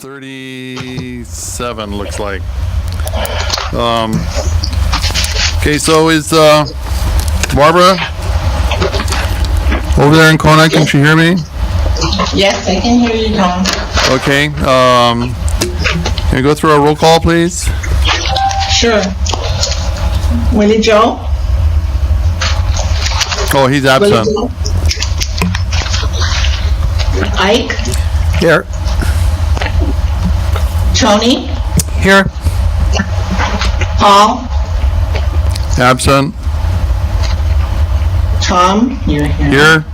37 looks like. Okay, so is Barbara over there in Kona? Can she hear me? Yes, I can hear you, Tom. Okay. Can you go through a roll call, please? Sure. Willie Joe? Oh, he's Willie absent. Joe? Ike? Here. Tony? Here. Paul? Absent. Tom? You're here. Here.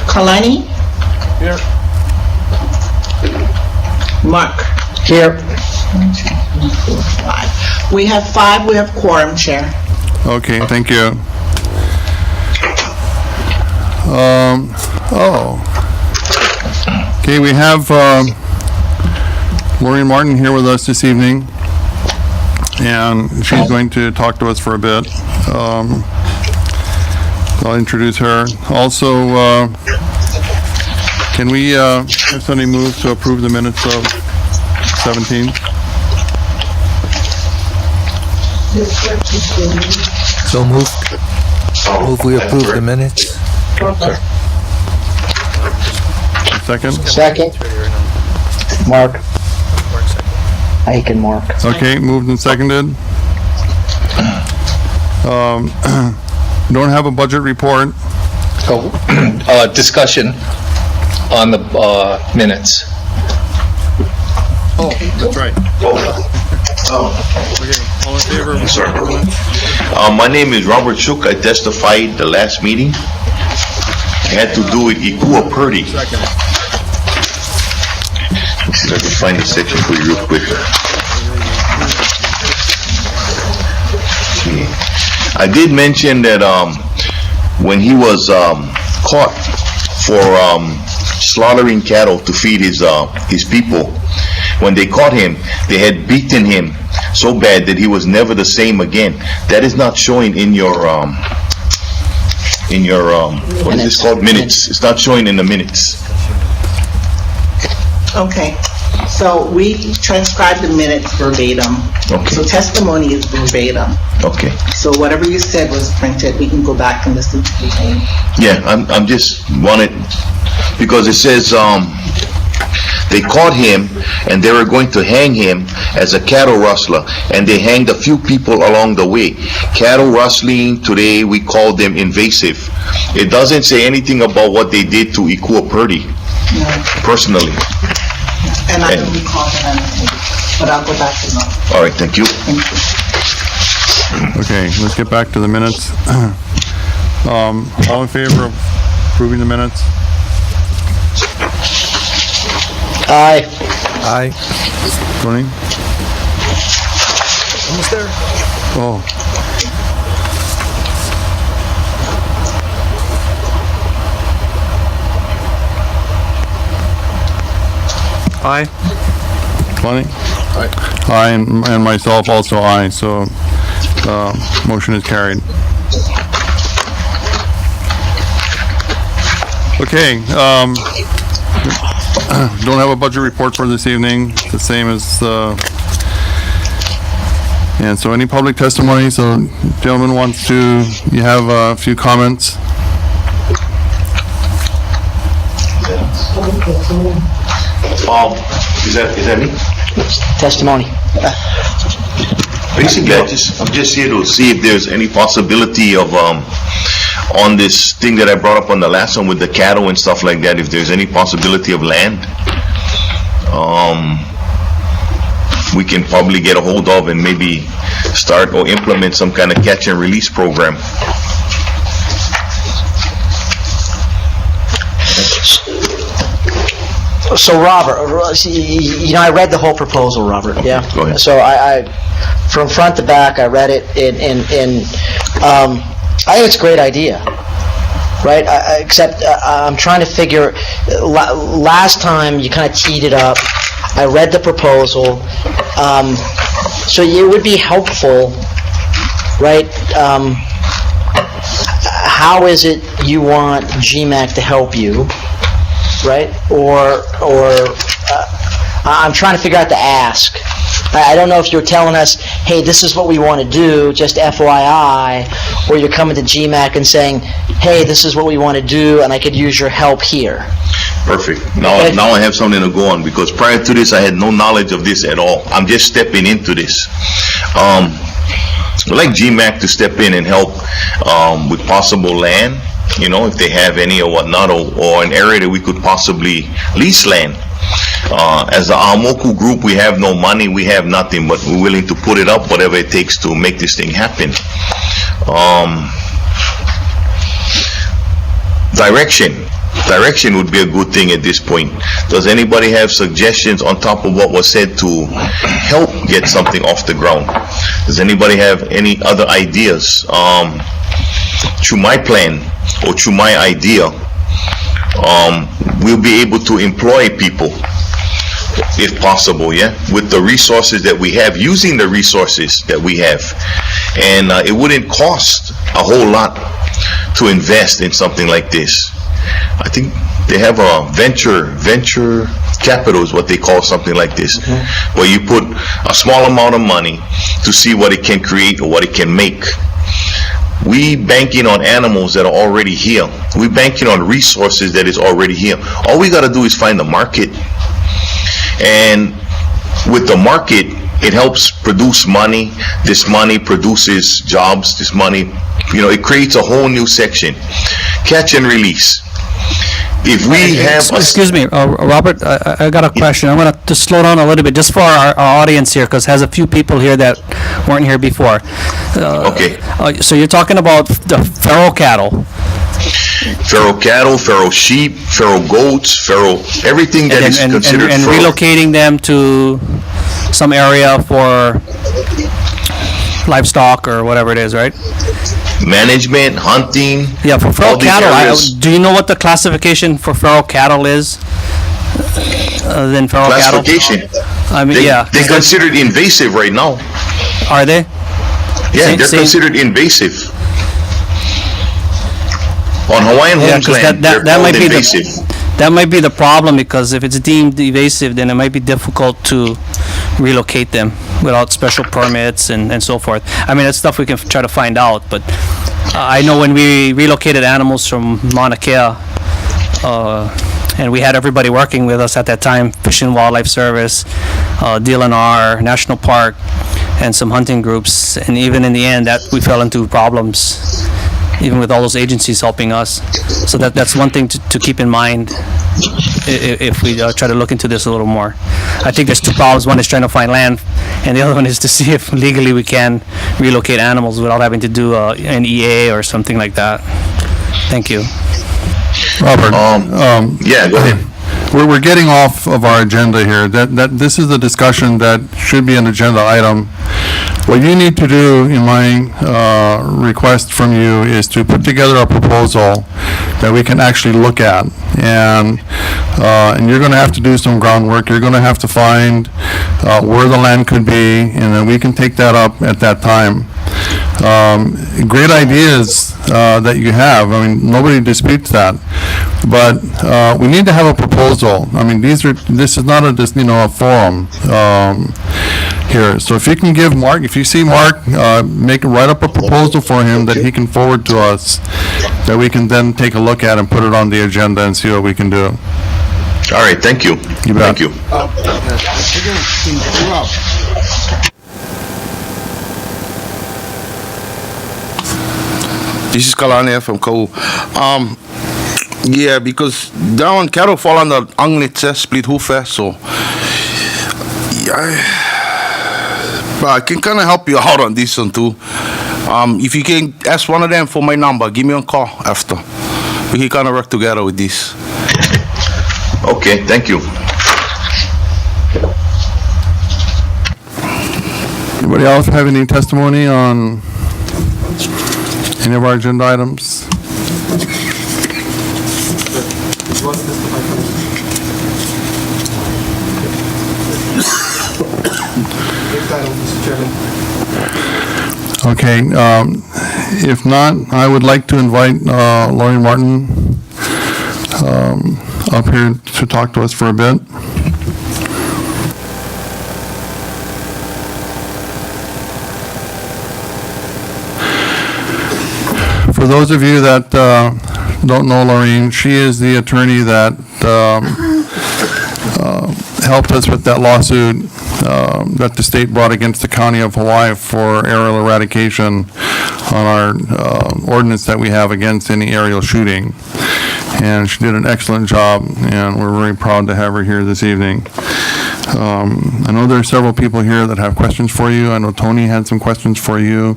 Kalani? Here. Mark? Here. 1, 2, 3, 4, 5. We have 5. We have quorum, Chair. Okay, thank you. Okay, we have Maureen Martin here with us this evening, and she's going to talk to us for a bit. I'll introduce her. Also, can we have somebody move to approve the minutes of 17? So moved. Move we approve the minutes. Second? Second. Mark. Ike and Mark. Okay, moved and seconded. Don't have a budget report. Discussion on the minutes. Oh, that's right. Okay, all in favor of the minutes? My name is Robert Shook. I testified the last meeting. It had to do with Ikua Purdy. Second. Let's see if I can find the section for you real quick. Okay. I did mention that when he was caught for slaughtering cattle to feed his people, when they caught him, they had beaten him so bad that he was never the same again. That is not showing in your what is this called? Minutes. It's not showing in the minutes. Okay. So we transcribed the minutes verbatim. Okay. So testimony is verbatim. Okay. So whatever you said was printed. We can go back and listen to the tape. Yeah, I'm just wanted, because it says, they caught him and they were going to hang him as a cattle rustler, and they hanged a few people along the way. Cattle rustling, today we call them invasive. It doesn't say anything about what they did to Ikua Purdy, personally. And I don't recall that, but I'll go back and look. All right, thank you. Thank you. Okay, let's get back to the minutes. All in favor of approving the minutes? Aye. Aye. Tony? Almost there. Oh. Aye. Tony? Aye, and myself also aye, so motion is carried. Okay, don't have a budget report for this evening, the same as, and so any public testimony, so gentleman wants to, you have a few comments? Is that me? Testimony. Basically, I'm just here to see if there's any possibility of, on this thing that I brought up on the last one with the cattle and stuff like that, if there's any possibility of land, we can probably get a hold of and maybe start or implement some kind of catch and release program. So Robert, you know, I read the whole proposal, Robert, yeah? Go ahead. So I from front to back, I read it, and I think it's a great idea, right? Except I'm trying to figure, last time you kind of teed it up, I read the proposal, so it would be helpful, right? How is it you want GMAC to help you? Right? Or I'm trying to figure out the ask. I don't know if you're telling us, hey, this is what we want to do, just FYI, or you're coming to GMAC and saying, hey, this is what we want to do, and I could use your help here. Perfect. Now I have something to go on, because prior to this, I had no knowledge of this at all. I'm just stepping into this. I'd like GMAC to step in and help with possible land, if they have any or whatnot, or an area that we could possibly lease land. As the Amoku group, we have no money, we have nothing, but we're willing to put it up, whatever it takes to make this thing happen. Direction would be a good thing at this point. Does anybody have suggestions on top of what was said to help get something off the ground? Does anybody have any other ideas? Through my plan or through my idea, we'll be able to employ people, if possible, with the resources that we have, using the resources that we have. And it wouldn't cost a whole lot to invest in something like this. I think they have a venture capital is what they call something like this, where you put a small amount of money to see what it can create or what it can make. We banking on animals that are already here. We banking on resources that is already here. All we got to do is find the market. And with the market, it helps produce money. This money produces jobs. This money, it creates a whole new section. Catch and release. If we have... Excuse me, Robert, I got a question. I'm going to just slow down a little bit just for our audience here, because has a few people here that weren't here before. Okay. So you're talking about the feral cattle. Feral cattle, feral sheep, feral goats, feral... everything that is considered and feral. Relocating them to some area for livestock or whatever it is, right? Management, hunting. Yeah, for feral all these cattle, areas. do you know what the classification for feral cattle is? Than feral cattle? Classification. I mean, They're considered invasive right now. Are they? Yeah, they're considered invasive. On Hawaiian homeland, they're called invasive. That might be the problem, because if it's deemed evasive, then it might be difficult to relocate them without special permits and so forth. I mean, that's stuff we can try to find out, but I know when we relocated animals from Mauna Kea, and we had everybody working with us at that time, Fish and Wildlife Service, DLNR, National Park, and some hunting groups, and even in the end, that we fell into problems, even with all those agencies helping us. So that's one thing to keep in mind if we try to look into this a little more. I think there's two problems. One is trying to find land, and the other one is to see if legally we can relocate animals without having to do an EA or something like that. Thank you. Robert, Yeah, go ahead. we're getting off of our agenda here. That this is a discussion that should be an agenda item. What you need to do, in my request from you, is to put together a proposal that we can actually look at. And you're going to have to do some groundwork. You're going to have to find where the land could be, and then we can take that up at that time. Great ideas that you have. I mean, nobody disputes that. But we need to have a proposal. I mean, this is not a forum here. So if you can give Mark, if you see Mark, write up a proposal for him that he can forward to us, that we can then take a look at and put it on the agenda and see what we can do. All right, thank you. You bet. Thank you. This is Kalania from Kau. Yeah, because down cattle fall under Anglitse, split hoof, so yeah, but I can kind of help you out on this one too. If you can ask one of them for my number, give me a call after. We can kind of work together with this. Okay, thank you. Anybody else have any testimony on any of our agenda items? Okay, if not, I would like to invite Lori Martin up here to talk to us for a bit. For those of you that don't know Lorraine, she is the attorney that helped us with that lawsuit that the state brought against the county of Hawaii for aerial eradication on our ordinance that we have against any aerial shooting. And she did an excellent job, and we're very proud to have her here this evening. I know there are several people here that have questions for you. I know Tony had some questions for you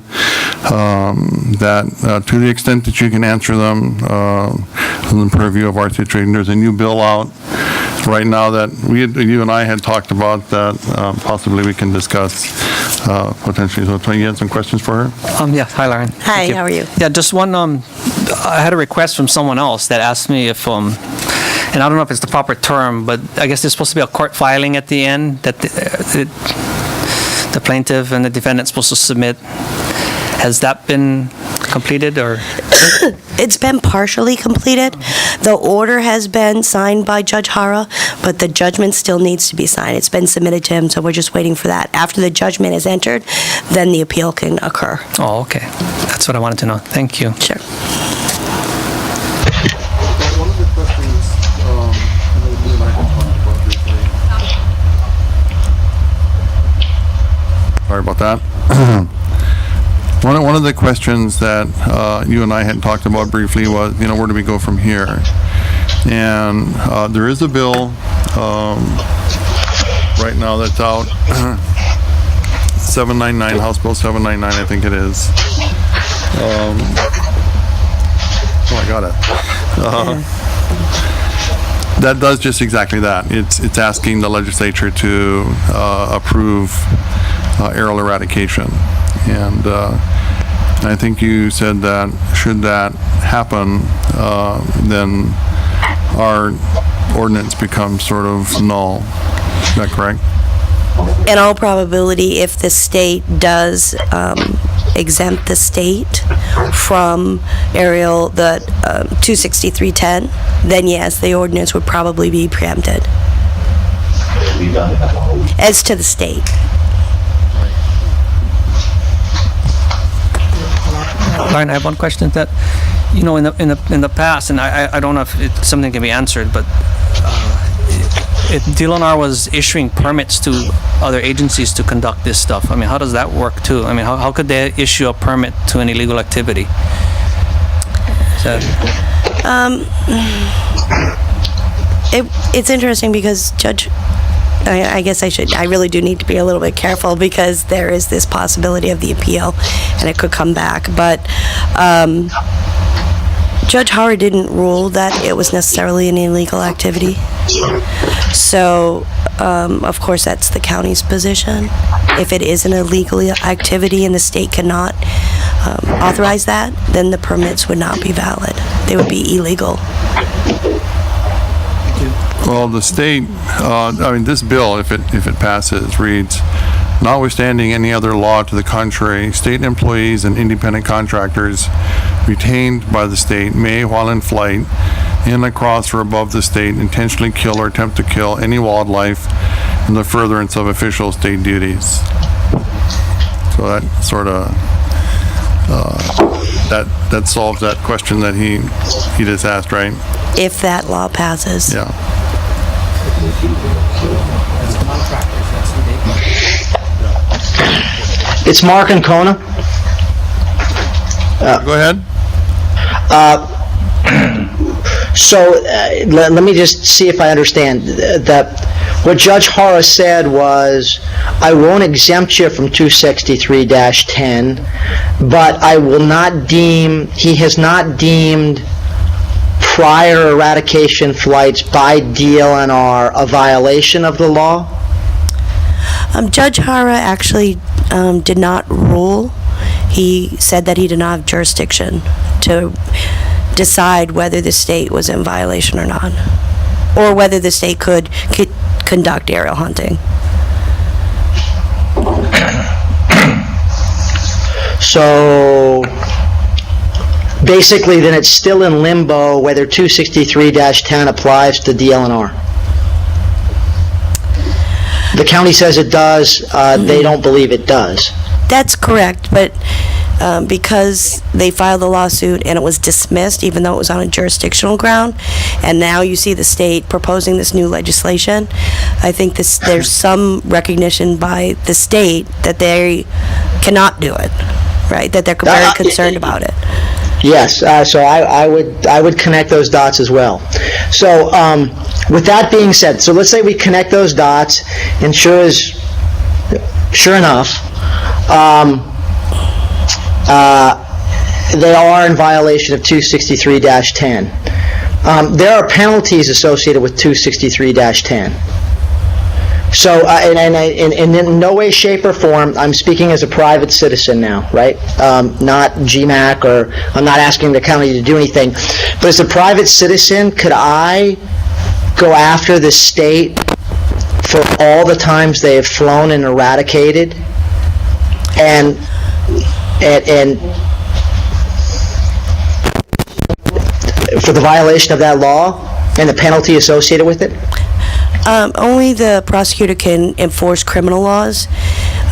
that, to the extent that you can answer them, in the purview of our situation. There's a new bill out right now that you and I had talked about that possibly we can discuss potentially. So, Tony, you had some questions for her? Yeah, hi, Lauren. Hi, Thank you. how are you? Yeah, just one, I had a request from someone else that asked me if, and I don't know if it's the proper term, but I guess there's supposed to be a court filing at the end that the plaintiff and the defendant's supposed to submit. Has that been completed, or? It's been partially completed. The order has been signed by Judge Hara, but the judgment still needs to be signed. It's been submitted to him, so we're just waiting for that. After the judgment is entered, then the appeal can occur. Oh, okay. That's what I wanted to know. Thank you. Sure. One of the questions, I know you and I had talked about briefly. Sorry about that. One of the questions that you and I had talked about briefly was, where do we go from here? And there is a bill right now that's out, 799, House Bill 799, I think it is. I got it. That does just exactly that. It's asking the legislature to approve aerial eradication. And I think you said that should that happen, then our ordinance becomes sort of null. Is that correct? In all probability, if the state does exempt the state from aerial, the 26310, then yes, the ordinance would probably be preempted. As to the state. Lauren, I have one question that, in the past, and I don't know if it's something can be answered, but if DLNR was issuing permits to other agencies to conduct this stuff, I mean, how does that work too? I mean, how could they issue a permit to an illegal activity? It's interesting because I guess I really do need to be a little bit careful because there is this possibility of the appeal and it could come back. But Judge Howard didn't rule that it was necessarily an illegal activity. So, of course, that's the county's position. If it is an illegal activity and the state cannot authorize that, then the permits would not be valid. They would be illegal. Well, the state, this bill, if it passes, reads, notwithstanding any other law to the contrary, state employees and independent contractors retained by the state may, while in flight, in, across, or above the state, intentionally kill or attempt to kill any wildlife in the furtherance of official state duties. So that sort of, that solves that question that he just asked, right? If that law passes. Yeah. It's Mark and Kona. Go ahead. So let me just see if I understand that. What Judge Hara said was, I won't exempt you from 263-10, but I will not deem, he has not deemed prior eradication flights by DLNR a violation of the law? Judge Hara actually did not rule. He said that he did not have jurisdiction to decide whether the state was in violation or not, or whether the state could conduct aerial hunting. So basically, then it's still in limbo whether 263-10 applies to DLNR. The county says it does. They don't believe it does. That's correct, but because they filed the lawsuit and it was dismissed, even though it was on a jurisdictional ground, and now you see the state proposing this new legislation, I think there's some recognition by the state that they cannot do it, right? That they're very concerned about it. Yes, so I would connect those dots as well. So with that being said, so let's say we connect those dots, and sure enough, they are in violation of 263-10. There are penalties associated with 263-10. So, and in no way, shape, or form, I'm speaking as a private citizen now, right? Not GMAC, or I'm not asking the county to do anything. But as a private citizen, could I go after the state for all the times they have flown and eradicated, and for the violation of that law and the penalty associated with it? Only the prosecutor can enforce criminal laws.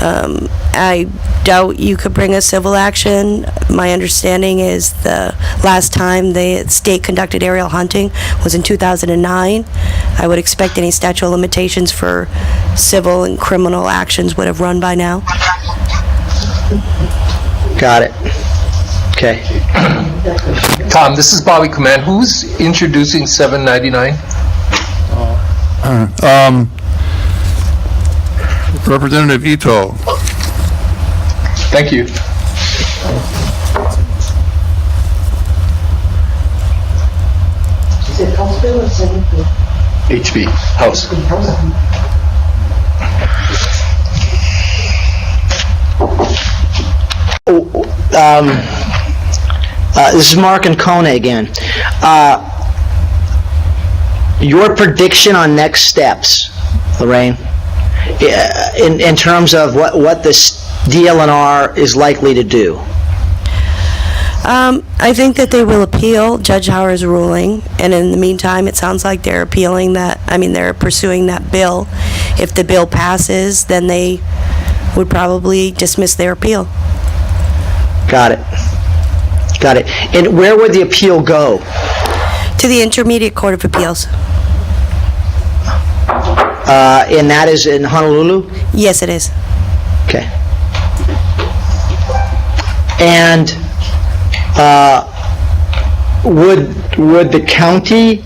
I doubt you could bring a civil action. My understanding is the last time the state conducted aerial hunting was in 2009. I would expect any statute of limitations for civil and criminal actions would have run by now. Got it. Okay. Tom, this is Bobby Command. Who's introducing 799? Representative Ito. Thank you. HB, House. This is Mark and Kona again. Your prediction on next steps, Lorraine, in terms of what this DLNR is likely to do? I think that they will appeal Judge Hauer's ruling, and in the meantime, it sounds like they're appealing that, they're pursuing that bill. If the bill passes, then they would probably dismiss their appeal. Got it. Got it. And where would the appeal go? To the Intermediate Court of Appeals. And that is in Honolulu? Yes, it is. Okay. And would the county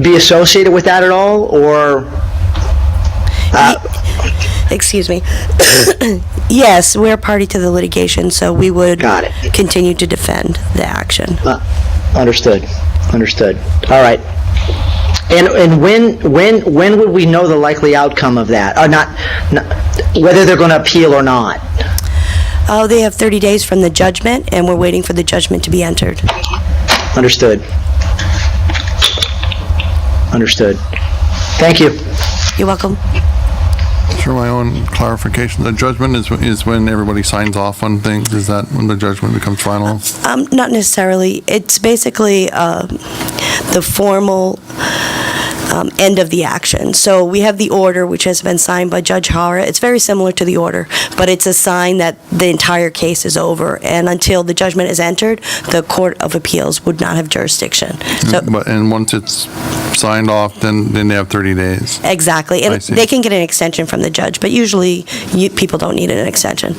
be associated with that at all, or? Excuse me. Yes, we're party to the litigation, so we would continue to defend the action. Understood. Understood. All right. And when would we know the likely outcome of that, or not whether they're going to appeal or not? Oh, they have 30 days from the judgment, and we're waiting for the judgment to be entered. Understood. Understood. Thank you. You're welcome. For my own clarification, the judgment is when everybody signs off on things? Is that when the judgment becomes final? Not necessarily. It's basically the formal end of the action. So we have the order, which has been signed by Judge Hauer. It's very similar to the order, but it's a sign that the entire case is over. And until the judgment is entered, the Court of Appeals would not have jurisdiction. So, And once it's signed off, then they have 30 days. Exactly. And they can get an extension from the judge, but usually people don't need an extension.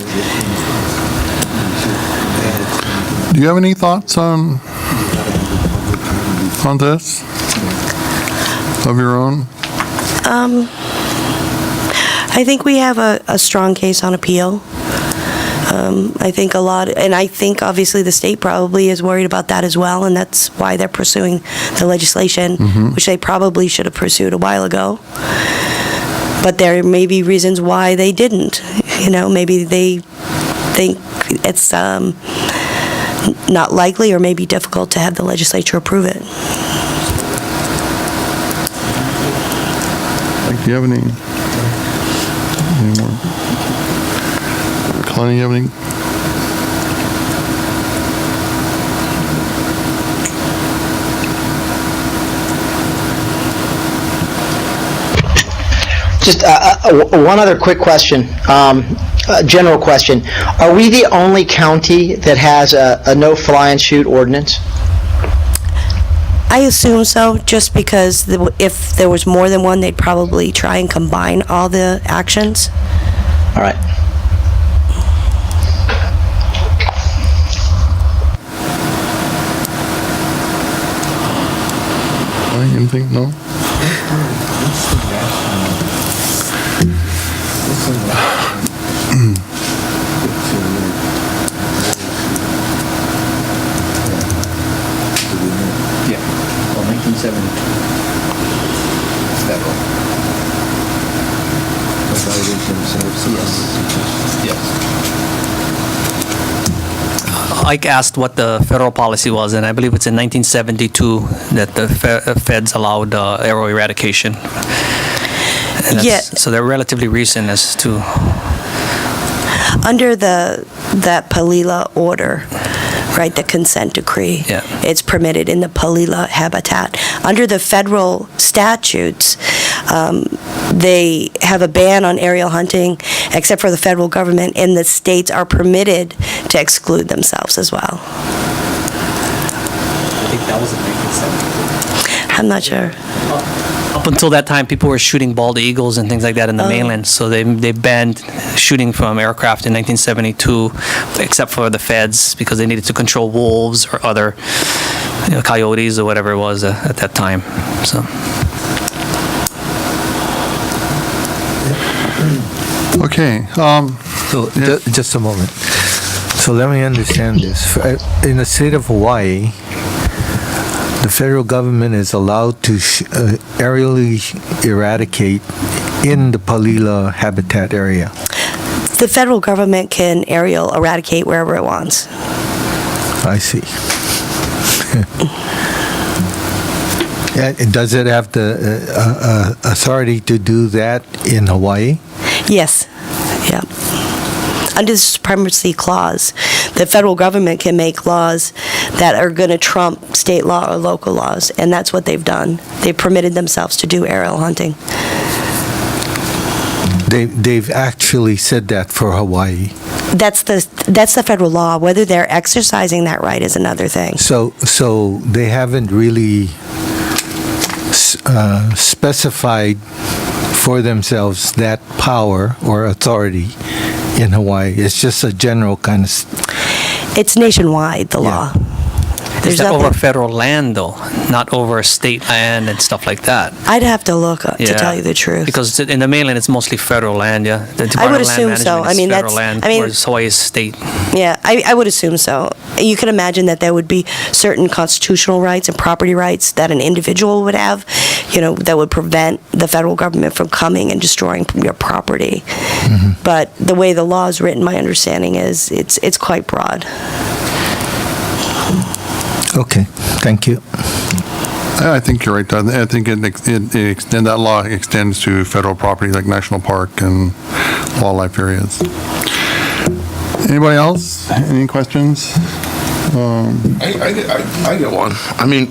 Do you have any thoughts on this? Of your own? I think we have a strong case on appeal. I think I think obviously the state probably is worried about that as well, and that's why they're pursuing the legislation, which they probably should have pursued a while ago. But there may be reasons why they didn't. Maybe they think it's not likely or maybe difficult to have the legislature approve it. Do you have any more? Connie, you have any? Just one other quick question. General question. Are we the only county that has a no fly and shoot ordinance? I assume so, just because if there was more than one, they'd probably try and combine all the actions. All right. Anything? No? Yeah, well, 1972. Federal. Yes. Ike asked what the federal policy was, and I believe it's in 1972 that the feds allowed arrow eradication. And Yeah. So they're relatively recent as to... Under that Palila order, right, the consent decree, Yeah. it's permitted in the Palila habitat. Under the federal statutes, they have a ban on aerial hunting, except for the federal government, and the states are permitted to exclude themselves as well. I think that was in 1972. I'm not sure. Up until that time, people were shooting bald eagles and things like that in the mainland, so they banned shooting from aircraft in 1972, except for the feds, because they needed to control wolves or other coyotes or whatever it was at that time. So. Okay, So, just a moment. So let me understand this. In the state of Hawaii, the federal government is allowed to aerially eradicate in the Palila habitat area. The federal government can aerial eradicate wherever it wants. I see. And does it have the authority to do that in Hawaii? Yes, yeah. Under the supremacy clause, the federal government can make laws that are going to trump state law or local laws, and that's what they've done. They've permitted themselves to do aerial hunting. They've actually said that for Hawaii. That's the federal law. Whether they're exercising that right is another thing. So they haven't really specified for themselves that power or authority in Hawaii. It's just a general kind of... It's nationwide, the law. Is that over federal land, though, not over state land and stuff like that? I'd have to look to tell you the truth. Because in the mainland, it's mostly federal land, yeah. The Department of Land assume so. Management is I mean, federal that's- land, I mean- whereas Hawaii is state. Yeah, I would assume so. You can imagine that there would be certain constitutional rights and property rights that an individual would have, that would prevent the federal government from coming and destroying your property. Mm-hmm. But the way the law is written, my understanding is it's quite broad. Okay, thank you. I think you're right, Todd. I think that law extends to federal property like national park and wildlife areas. Anybody else? Any questions? I get one. I mean,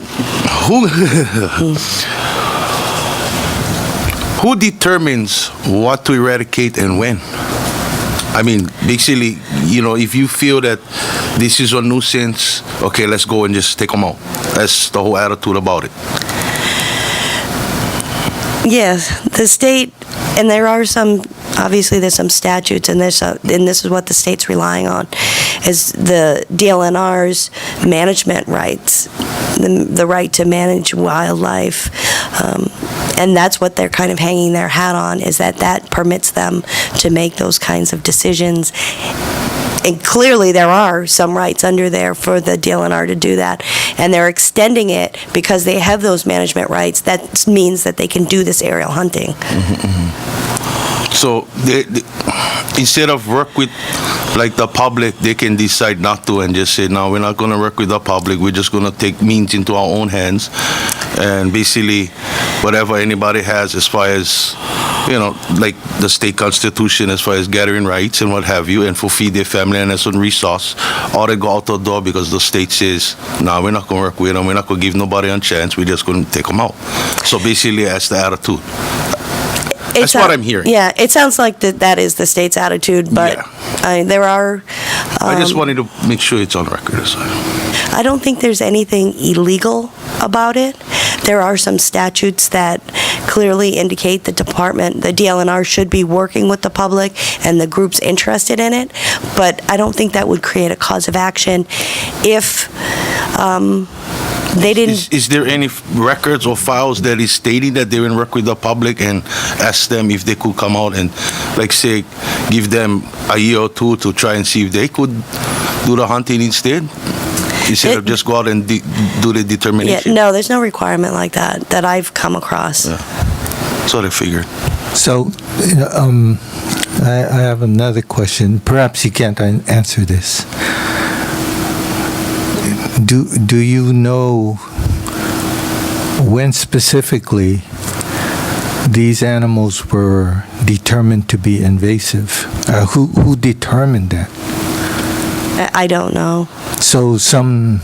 who determines what to eradicate and when? I mean, basically, if you feel that this is a nuisance, okay, let's go and just take them out. That's the whole attitude about it. Yes, the state, and there are some, obviously there's some statutes, and this is what the state's relying on, is the DLNR's management rights, the right to manage wildlife, and that's what they're kind of hanging their hat on, is that permits them to make those kinds of decisions. And clearly, there are some rights under there for the DLNR to do that. And they're extending it because they have those management rights. That means that they can do this aerial hunting. So they, instead of work with like the public, they can decide not to and just say, no, we're not going to work with the public. We're just going to take means into our own hands. And basically, whatever anybody has as far as, like the state constitution, as far as gathering rights and what have you, and for feed their family and as a resource, or they go out the door because the state says, no, we're not going to work with them. We're not going to give nobody a chance. We're just going to take them out. So basically, that's the attitude. That's what I'm hearing. Yeah, it sounds like that is the state's attitude, but there are... I just wanted to make sure it's on record. I don't think there's anything illegal about it. There are some statutes that clearly indicate the department, the DLNR, should be working with the public and the groups interested in it, but I don't think that would create a cause of action if they didn't... Is there any records or files that is stating that they're in work with the public, and ask them if they could come out and, like, say, give them a year or two to try and see if they could do the hunting instead? Instead of just go out and do the determination? Yeah, no, there's no requirement like that I've come across. Yeah. That's what I figured. So, I have another question. Perhaps you can't answer this. Do you know when specifically these animals were determined to be invasive? Who determined that? I don't know. So some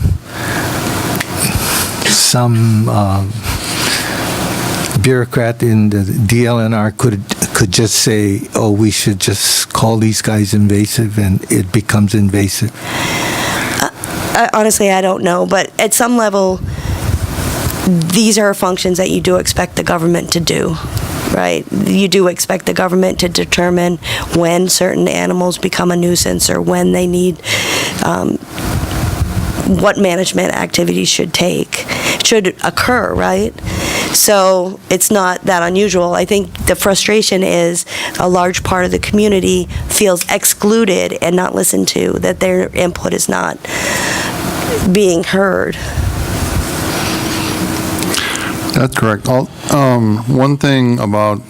bureaucrat in the DLNR could just say, "Oh, we should just call these guys invasive," and it becomes invasive. Honestly, I don't know, but at some level, these are functions that you do expect the government to do, right? You do expect the government to determine when certain animals become a nuisance or when they need, what management activities should occur, right? So it's not that unusual. I think the frustration is a large part of the community feels excluded and not listened to, that their input is not being heard. That's correct. One thing about,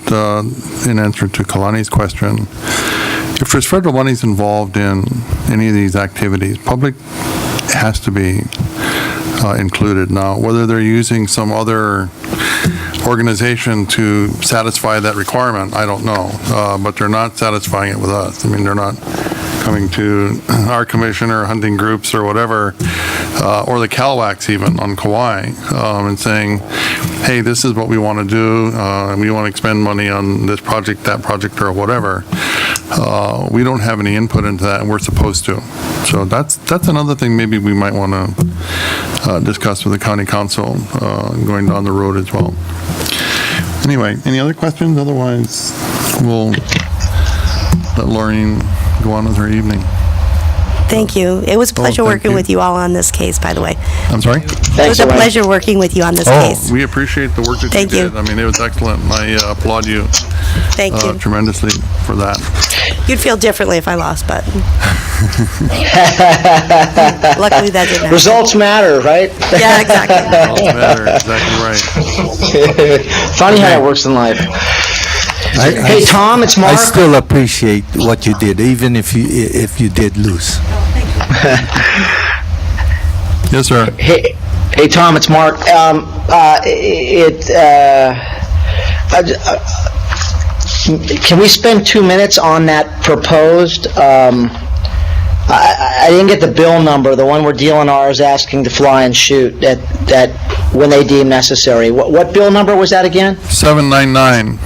in answer to Kalani's question, if there's federal monies involved in any of these activities, public has to be included. Now, whether they're using some other organization to satisfy that requirement, I don't know, but they're not satisfying it with us. I mean, they're not coming to our commission or hunting groups or whatever, or the CalWACs even on Kauai, and saying, hey, this is what we want to do, and we want to expend money on this project, that project, or whatever. We don't have any input into that, and we're supposed to. So that's another thing maybe we might want to discuss with the county council going down the road as well. Anyway, any other questions? Otherwise, we'll let Laureen go on with her evening. Thank you. It was a pleasure thank working you. with you all on this case, by the way. I'm sorry? It was a pleasure working with you on this case. We appreciate the work that Thank you you. did. I mean, it was excellent. I applaud you Thank you. tremendously for that. You'd feel differently if I lost, but luckily that didn't happen. Results matter, right? Yeah, exactly. All better, exactly right. Funny how it works in life. Hey, Tom, it's Mark. I still appreciate what you did, even if you did lose. Yes, sir. Hey, Tom, it's Mark. Can we spend 2 minutes on that proposed? I didn't get the bill number, the one where DLNR is asking to fly and shoot that when they deem necessary. What bill number was that again? 799.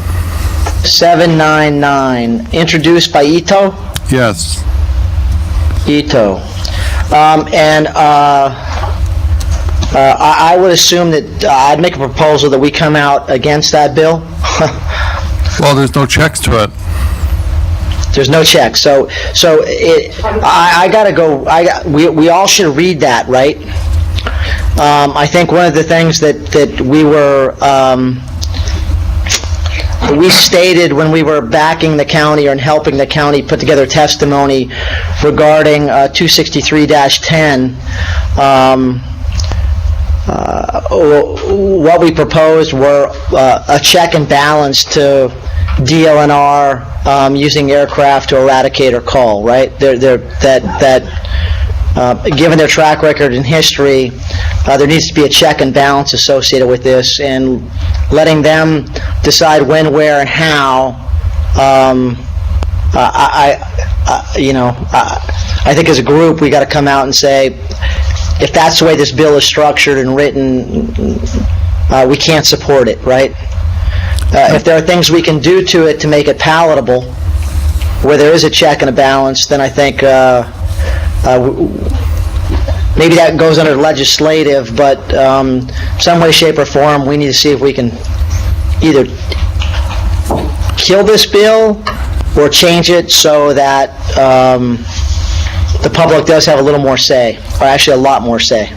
799. Introduced by Ito? Yes. Ito. I would assume that I'd make a proposal that we come out against that bill. Well, there's no checks to it. There's no check. So I gotta go. We all should read that, right? I think one of the things that we stated when we were backing the county or helping the county put together testimony regarding 263-10, what we proposed were a check and balance to DLNR using aircraft to eradicate or call, right? Given their track record and history, there needs to be a check and balance associated with this, and letting them decide when, where, and how. I think as a group we got to come out and say, if that's the way this bill is structured and written, we can't support it, right? If there are things we can do to it to make it palatable, where there is a check and a balance, then I think maybe that goes under legislative, but some way, shape, or form, we need to see if we can either kill this bill or change it so that the public does have a little more say, or actually a lot more say.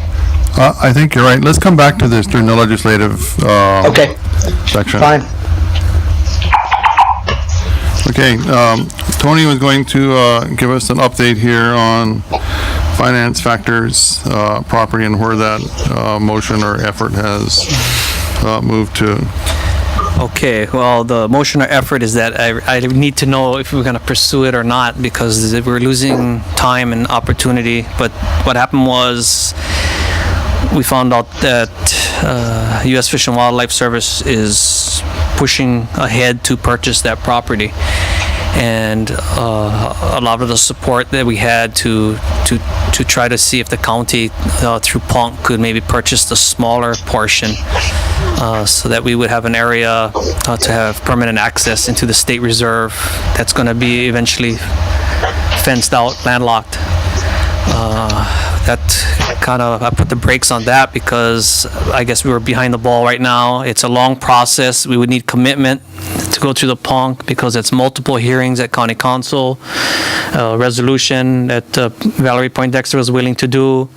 I think you're right. Let's come back to this during the legislative Okay, section. fine. Okay, Tony was going to give us an update here on finance factors, property, and where that motion or effort has moved to. Okay, well, the motion or effort is that I need to know if we're going to pursue it or not, because we're losing time and opportunity. But what happened was, we found out that U.S. Fish and Wildlife Service is pushing ahead to purchase that property. And a lot of the support that we had to try to see if the county through PONC could maybe purchase the smaller portion, so that we would have an area to have permanent access into the state reserve that's going to be eventually fenced out, landlocked. That kind of, I put the brakes on that because I guess we were behind the ball right now. It's a long process. We would need commitment to go through the PONC because it's multiple hearings at County Council, resolution that Valerie Poindexter was willing to do.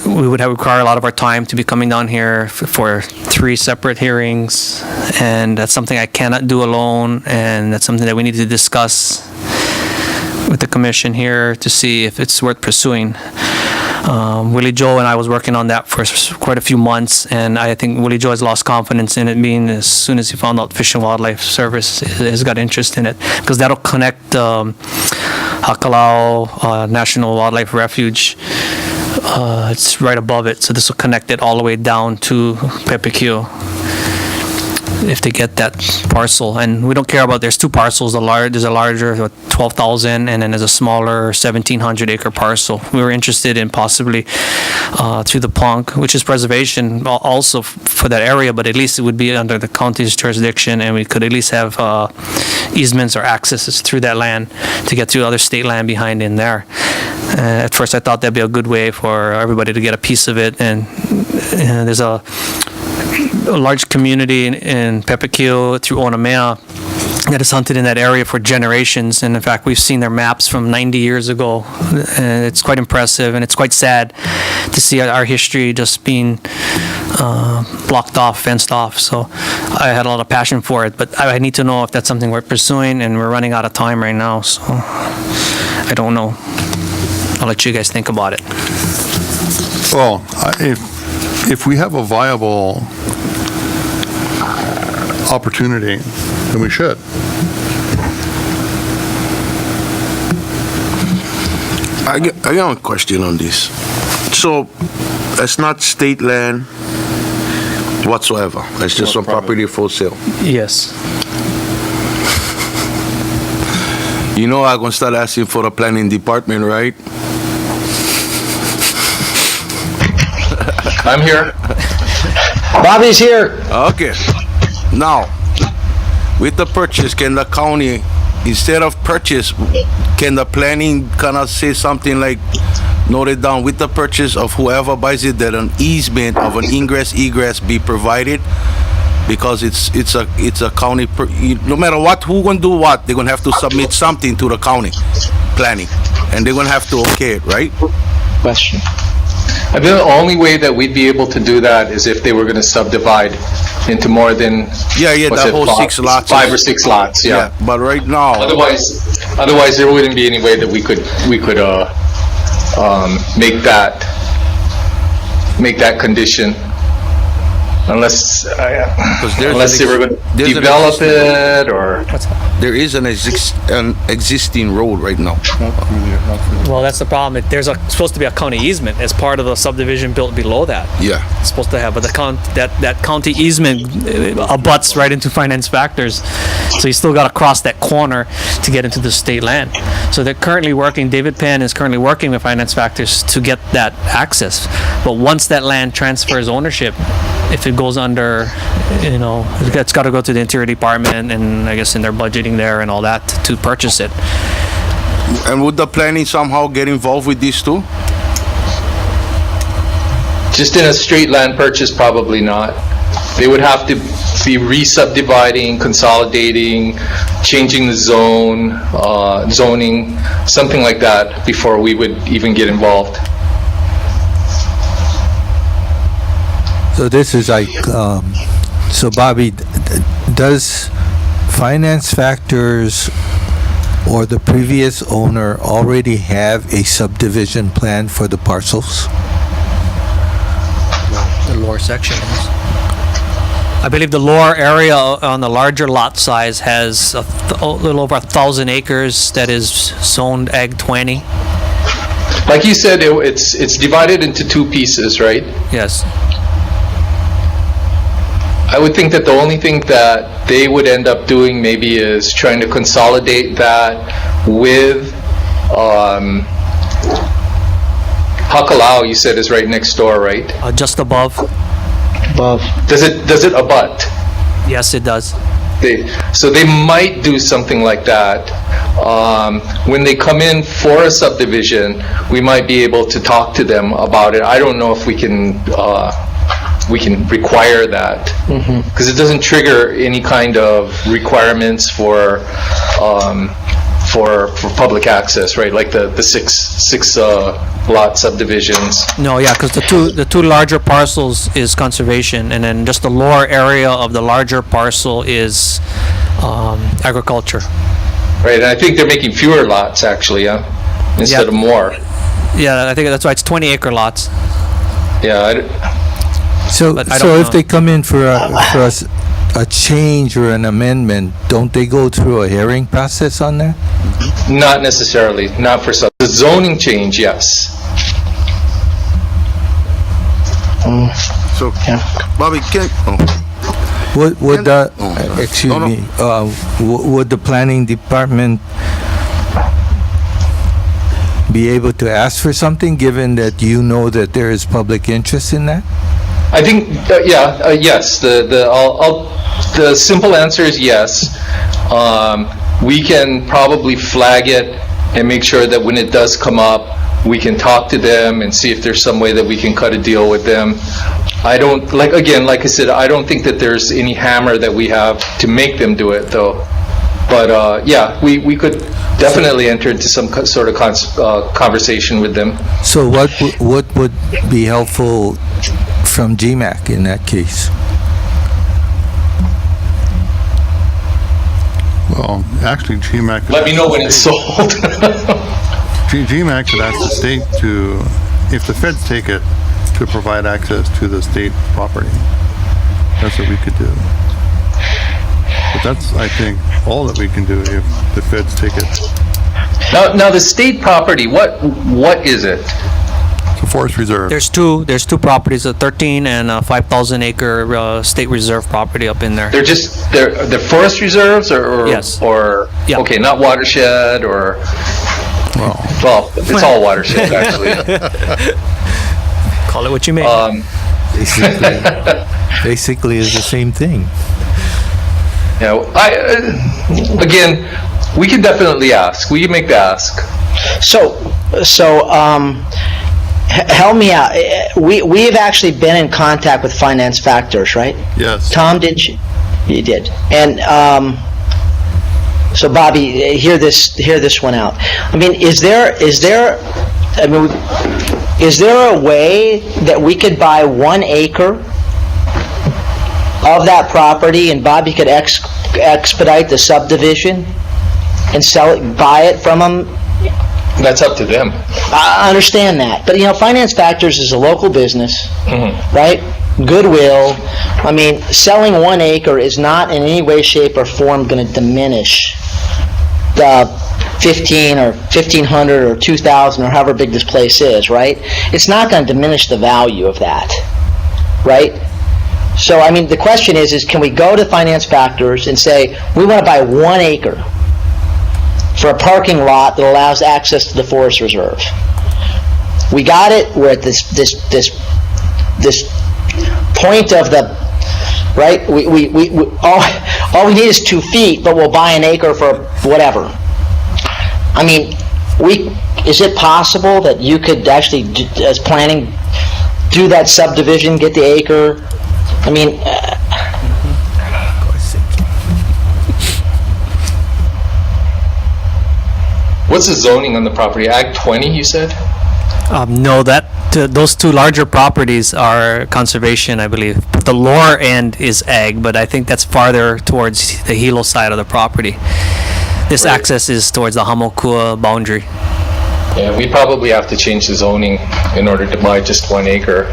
We would require a lot of our time to be coming down here for 3 separate hearings, and that's something I cannot do alone, and that's something that we need to discuss with the commission here to see if it's worth pursuing. Willie Joe and I was working on that for quite a few months, and I think Willie Joe has lost confidence in it, being as soon as he found out Fish and Wildlife Service has got interest in it, because that'll connect Hakalau National Wildlife Refuge. It's right above it, so this will connect it all the way down to Pepeque if they get that parcel. And we don't care about, there's 2 parcels. There's a larger 12,000, and then there's a smaller 1,700 acre parcel. We were interested in possibly through the PONC, which is preservation also for that area, but at least it would be under the county's jurisdiction, and we could at least have easements or accesses through that land to get to other state land behind in there. At first I thought that'd be a good way for everybody to get a piece of it, and there's a large community in Pepeque through Onamea that has hunted in that area for generations, and in fact we've seen their maps from 90 years ago, and it's quite impressive, and it's quite sad to see our history just being blocked off, fenced off. So I had a lot of passion for it, but I need to know if that's something worth pursuing, and we're running out of time right now, so I don't know. I'll let you guys think about it. Well, if we have a viable opportunity, then we should. I got a question on this. So, it's not state land whatsoever. It's just some property for sale. Yes. You know I'm gonna start asking for the planning department, right? I'm here. Bobby's here. Okay. Now, with the purchase, can the county, instead of purchase, can the planning kind of say something like, note it down, with the purchase of whoever buys it, that an easement of an ingress egress be provided? Because it's a county, no matter what, who gonna do what, they're gonna have to submit something to the county planning, and they're gonna have to okay it, right? Question. I think the only way that we'd be able to do that is if they were going to subdivide into more than Yeah, what's that it, whole five- 6 lots. 5 or 6 lots. Yeah. But right now, Otherwise, there wouldn't be any way that we could make that condition unless there's they were going to there's an develop existing- it or. there is an existing road right now. Well, that's the problem. There's supposed to be a county easement as part of the subdivision built below that. Yeah. It's supposed to have, but that county easement abuts right into finance factors. So you still got to cross that corner to get into the state land. So they're currently working, David Penn is currently working with finance factors to get that access. But once that land transfers ownership, if it goes under, it's got to go to the Interior Department, and I guess in their budgeting there and all that to purchase it. And would the planning somehow get involved with this too? Just in a straight land purchase, probably not. They would have to be re-subdividing, consolidating, changing the zoning, something like that before we would even get involved. So this is like, so Bobby, does Finance Factors or the previous owner already have a subdivision plan for the parcels? The lower section is. I believe the lower area on the larger lot size has a little over 1,000 acres that is zoned Ag 20. Like you said, it's divided into two pieces, right? Yes. I would think that the only thing that they would end up doing maybe is trying to consolidate that with Hakalau, you said, is right next door, right? Just above. Above. Does it abut? Yes, it does. So they might do something like that. When they come in for a subdivision, we might be able to talk to them about it. I don't know if we can require that, because it doesn't trigger any kind of requirements for public access, right? Like the six lot subdivisions. No, yeah, because the two larger parcels is conservation, and then just the lower area of the larger parcel is agriculture. Right, and I think they're making fewer lots actually, instead of more. Yeah, I think that's why it's 20-acre lots. Yeah. So But I so don't if know. they come in for a change or an amendment, don't they go through a hearing process on that? Not necessarily, not for the zoning change, yes. So, Bobby, Would the, Oh. excuse No, no. me, would the planning department be able to ask for something, given that you know that there is public interest in that? I think, yes. The simple answer is yes. We can probably flag it and make sure that when it does come up, we can talk to them and see if there's some way that we can cut a deal with them. I don't, like I said, I don't think that there's any hammer that we have to make them do it, though. But, yeah, we could definitely enter into some sort of conversation with them. So what would be helpful from GMAC in that case? Well, actually, GMAC. Let me know when it's sold. GMAC could ask the state to, if the feds take it, to provide access to the state property. That's what we could do. But that's, I think, all that we can do if the feds take it. Now the state property, what is it? It's a forest reserve. There's two properties, a 13 and a 5,000 acre state reserve property up in there. They're forest reserves or Yes. Or Yeah. okay, not watershed or well, it's all watershed actually. Call it what you may. Basically is the same thing. Yeah, again, we can definitely ask. We can make the ask. So, help me out. We have actually been in contact with Finance Factors, right? Yes. Tom, did you? You did. And so, Bobby, hear this one out. I mean, is there a way that we could buy 1 acre of that property and Bobby could expedite the subdivision and buy it from them? That's up to them. I understand that, but Finance Factors is a local business, right? Goodwill. I mean, selling 1 acre is not in any way, shape, or form going to diminish the 15 or 1,500 or 2,000 or however big this place is, right? It's not going to diminish the value of that, right? So, I mean, the question is can we go to Finance Factors and say, we want to buy 1 acre for a parking lot that allows access to the forest reserve? We got it. We're at this point of the, right, all we need is 2 feet, but we'll buy an acre for whatever. I mean, is it possible that you could actually, as planning, do that subdivision, get the acre? I mean, What's the zoning on the property? Ag 20, you said? No, those two larger properties are conservation, I believe. The lower end is ag, but I think that's farther towards the Hilo side of the property. This Right. access is towards the Hamakua boundary. Yeah, we probably have to change the zoning in order to buy just 1 acre.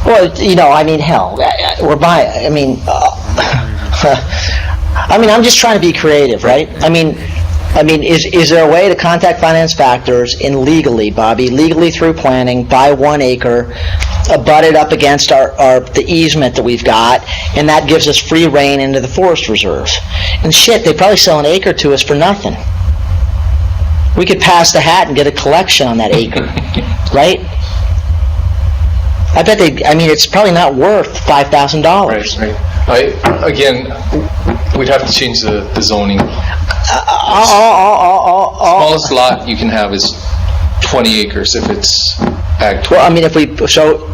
well, I mean, hell, we're buying, I'm just trying to be creative, right? I mean, is there a way to contact finance factors and legally, Bobby, legally through planning, buy 1 acre, abut it up against the easement that we've got, and that gives us free reign into the forest reserve? And shit, they probably sell an acre to us for nothing. We could pass the hat and get a collection on that acre, right? I bet it's probably not worth $5,000. Right. Again, we'd have to change the zoning. Smallest lot you can have is 20 acres if it's ag 20. Well, I mean, if we, so,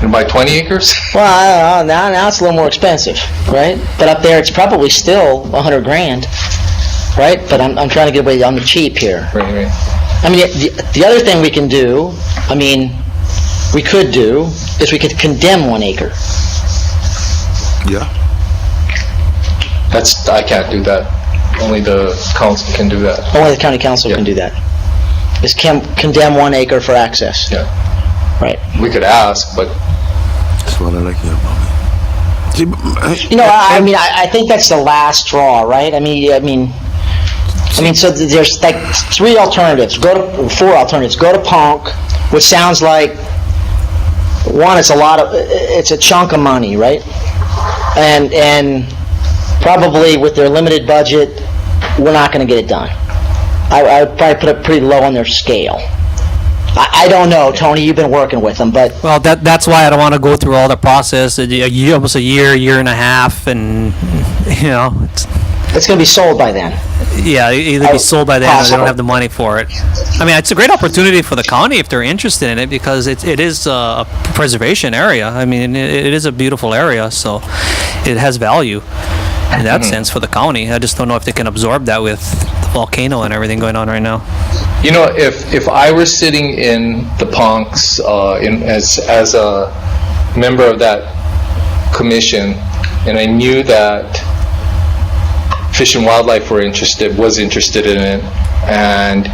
And buy 20 acres? well, I don't know, now it's a little more expensive, right? But up there, it's probably still $100,000, right? But I'm trying to get away on the cheap here. Right. I mean, the other thing we can do, we could do, is we could condemn 1 acre. Yeah. I can't do that. Only the council can do that. Only the county council can do that. Is condemn 1 acre for access. Yeah. Right. We could ask, but That's what I like here about it. I think that's the last straw, right? So there's like 4 alternatives. Go to Ponk, which sounds like, one, it's a chunk of money, right? And probably with their limited budget, we're not going to get it done. I would probably put it pretty low on their scale. I don't know, Tony, you've been working with them, but Well, that's why I don't want to go through all the process, almost a year and a half, and, it's going to be sold by then. either be sold by then or they Possible. don't have the money for it. It's a great opportunity for the county if they're interested in it, because it is a preservation area. It is a beautiful area, so it has value in that sense for the county. I just don't know if they can absorb that with the volcano and everything going on right now. if I were sitting in the Ponks as a member of that commission, and I knew that Fish and Wildlife was interested in it, and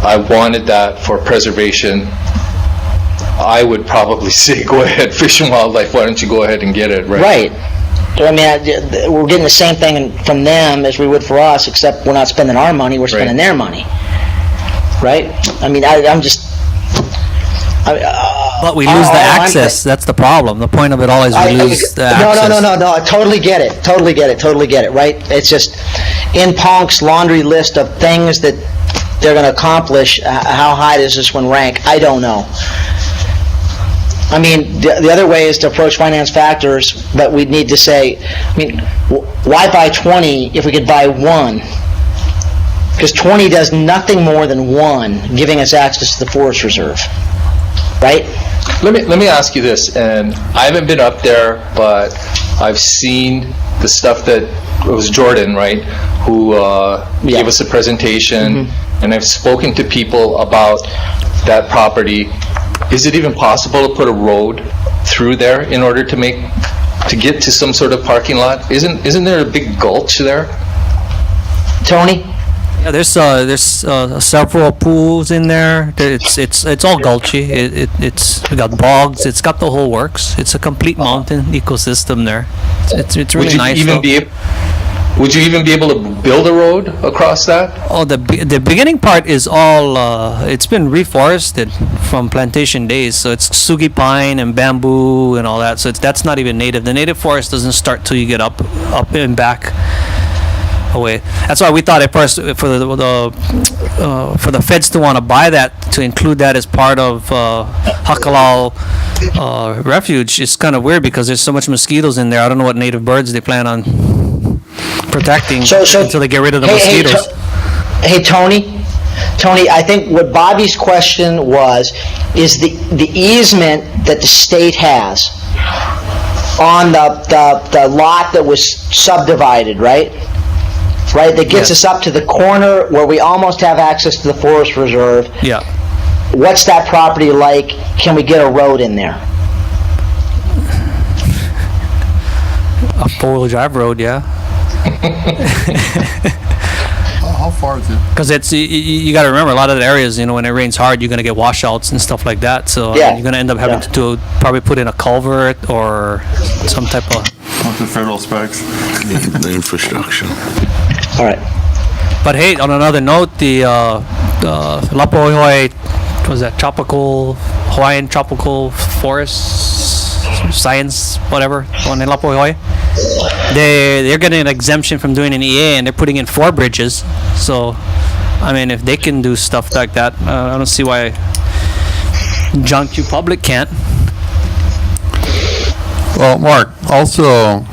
I wanted that for preservation, I would probably say, go ahead, Fish and Wildlife, why don't you go ahead and get it, right? Right. We're getting the same thing from them as we would for us, except we're not spending our money, we're spending their money. Right? But we lose the access. That's the problem. The point of it all is we lose the access. No, I totally get it, right? It's just, in Ponk's laundry list of things that they're going to accomplish, how high does this one rank? I don't know. The other way is to approach finance factors, but we'd need to say, why buy 20 if we could buy 1? Because 20 does nothing more than 1, giving us access to the forest reserve, right? Let me ask you this, and I haven't been up there, but I've seen the stuff that, it was Jordan, right, who gave us a presentation, and I've spoken to people about that property. Is it even possible to put a road through there in order to get to some sort of parking lot? Isn't there a big gulch there? Tony? Yeah, there's several pools in there. It's all gulchy. It's got bogs. It's got the whole works. It's a complete mountain ecosystem there. It's really nice. Would you even be able to build a road across that? Oh, the beginning part is all it's been reforested from plantation days. So it's sugi pine and bamboo and all that. So that's not even native. The native forest doesn't start till you get up and back away. That's why we thought at first for the feds to want to buy that, to include that as part of Hakalau refuge, it's kind of weird because there's so much mosquitoes in there. I don't know what native birds they plan on protecting until they get rid of the mosquitoes. Hey, Tony, I think what Bobby's question was, is the easement that the state has on the lot that was subdivided, right? Right, that gets us up to the corner where we almost have access to the forest reserve. Yeah. What's that property like? Can we get a road in there? A four-wheel drive road, yeah. How far is it? Because it's you got to remember, a lot of the areas, when it rains hard, you're gonna get washouts and stuff like that. So you're gonna end up having to probably put in a culvert or some type of. What's the federal specs? The infrastructure. All right. But hey, on another note, the Lapoihoi, what was that, Hawaiian tropical forest science, whatever, on in Lapoihoi, they're getting an exemption from doing an EA, and they're putting in 4 bridges. So, I mean, if they can do stuff like that, I don't see why Junction Public can't. Well, Mark, also,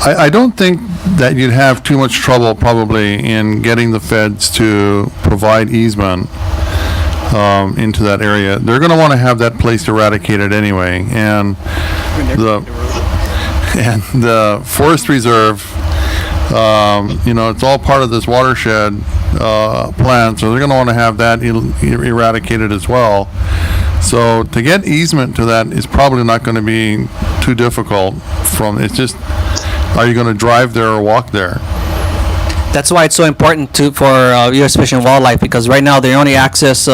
I don't think that you'd have too much trouble probably in getting the feds to provide easement into that area. They're going to want to have that place eradicated anyway, and the forest reserve, it's all part of this watershed plan, so they're going to want to have that eradicated as well. So to get easement to that is probably not going to be too difficult. It's just, are you going to drive there or walk there? That's why it's so important for U.S. Fish and Wildlife, because right now the only access,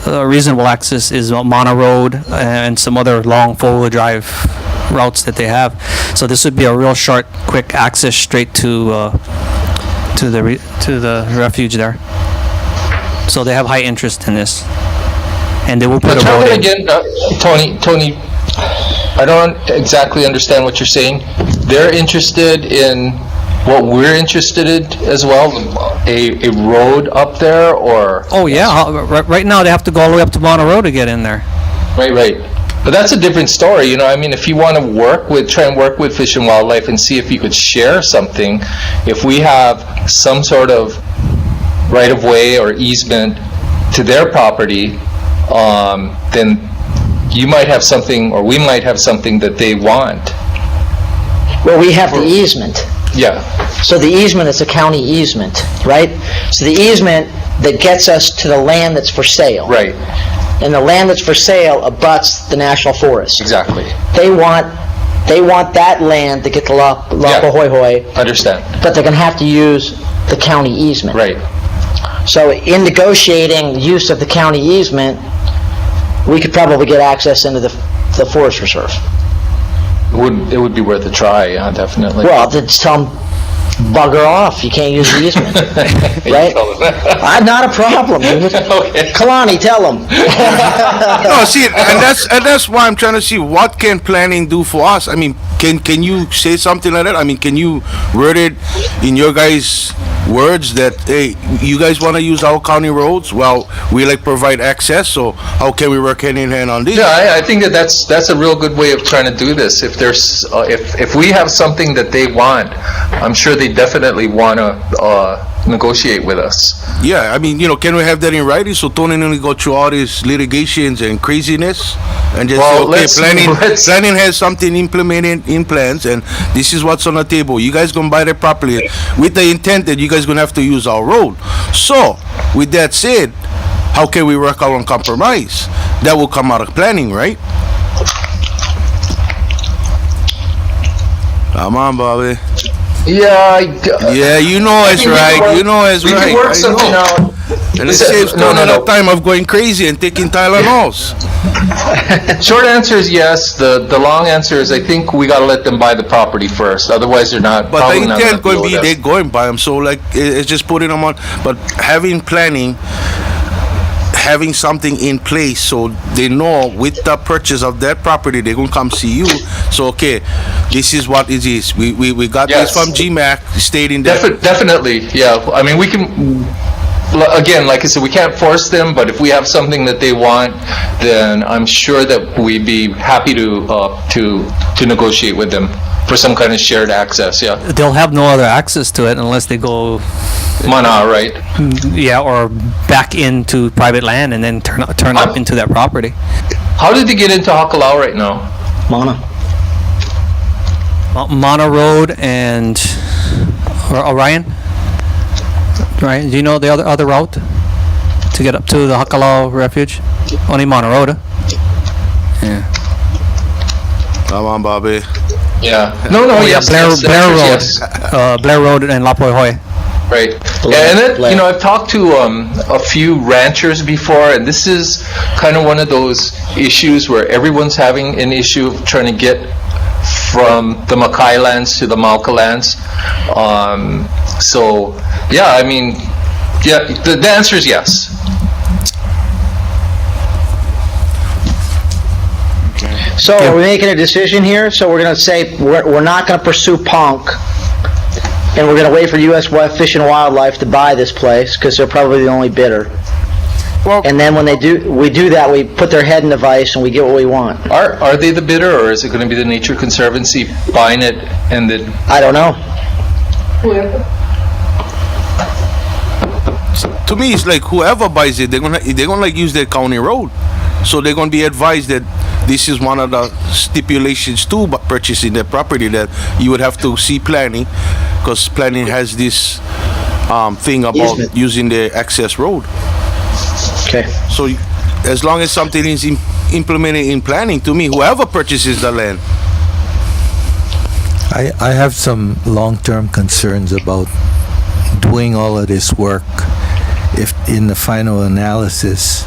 reasonable access, is Mana Road and some other long four-wheel drive routes that they have. So this would be a real short, quick access straight to the refuge there. So they have high interest in this, and they will put a road in. Again, Tony, I don't exactly understand what you're saying. They're interested in what we're interested in as well, a road up there, or? Oh yeah, right now they have to go all the way up to Mana Road to get in there. Right. But that's a different story, I mean, if you want to try and work with Fish and Wildlife and see if you could share something, if we have some sort of right-of-way or easement to their property, then you might have something, or we might have something that they want. Well, we have the easement. Yeah. So the easement is a county easement, right? So the easement that gets us to the land that's for sale. Right. And the land that's for sale abuts the national forest. Exactly. They want that land to get to Lapoihoi. Understand. But they're going to have to use the county easement. Right. So in negotiating the use of the county easement, we could probably get access into the forest reserve. It would be worth a try, yeah, definitely. Well, just tell them, bugger off, you can't use the easement, right? Not a problem, dude. Okay. Kalani, tell them. No, see, and that's why I'm trying to see what can planning do for us. I mean, can you say something like that? I mean, can you word it in your guys' words that, hey, you guys want to use our county roads? Well, we provide access, so how can we work hand in hand on this? Yeah, I think that's a real good way of trying to do this. If there's if we have something that they want, I'm sure they definitely want to negotiate with us. Yeah, I mean, can we have that in writing so Tony only go through all these litigations and craziness and just say, okay, planning has something implemented in plans, and this is what's on the table. You guys gonna buy that properly with the intent that you guys gonna have to use our road. So, with that said, how can we work out on compromise? That will come out of planning, right? Come on, Bobby. Yeah, you know it's right. You know it's right. We can work something out. And it saves Tony the time of going crazy and taking Tylenols. Short answer is yes. The long answer is I think we got to let them buy the property first. Otherwise, they're not. But the intent could be they're going by them. So it's just putting them on. But having planning having something in place so they know with the purchase of that property they're gonna come see you. So okay, this is what it is. We got Yes. this from GMAC stating that. Definitely, yeah. I mean, we can, again, like I said, we can't force them, but if we have something that they want, then I'm sure that we'd be happy to negotiate with them for some kind of shared access, yeah. They'll have no other access to it unless they go, Mana, right? yeah, or back into private land and then turn up into that property. How did they get into Hakalau right now? Mana. Mana Road and Orion? Right, do you know the other route to get up to the Hakalau Refuge? Only Mana Road, huh? Yeah. Come on, Bobby. Yeah. No, yes. Blair, yes, the Blair answer Road. is yes. Blair Road and Lapoy Hoy. Right. Yeah, and then, I've talked to a few ranchers before, and this is kind of one of those issues where everyone's having an issue of trying to get from the Mackay lands to the Malka lands. So, yeah, I mean, yeah, the answer is yes. So are we making a decision here? So we're going to say we're not going to pursue Punk, and we're going to wait for U.S. Fish and Wildlife to buy this place because they're probably the only bidder. Well, And then when we do that, we put their head in the vice and we get what we want. Are they the bidder, or is it going to be the Nature Conservancy buying it and then? I don't know. to me, it's like whoever buys it, they're gonna like use their county road, so they're gonna be advised that this is one of the stipulations too, but purchasing the property that you would have to see planning, because planning has this thing about Easement. using the access road. Okay. So as long as something is implemented in planning, to me, whoever purchases the land. I have some long-term concerns about doing all of this work if in the final analysis,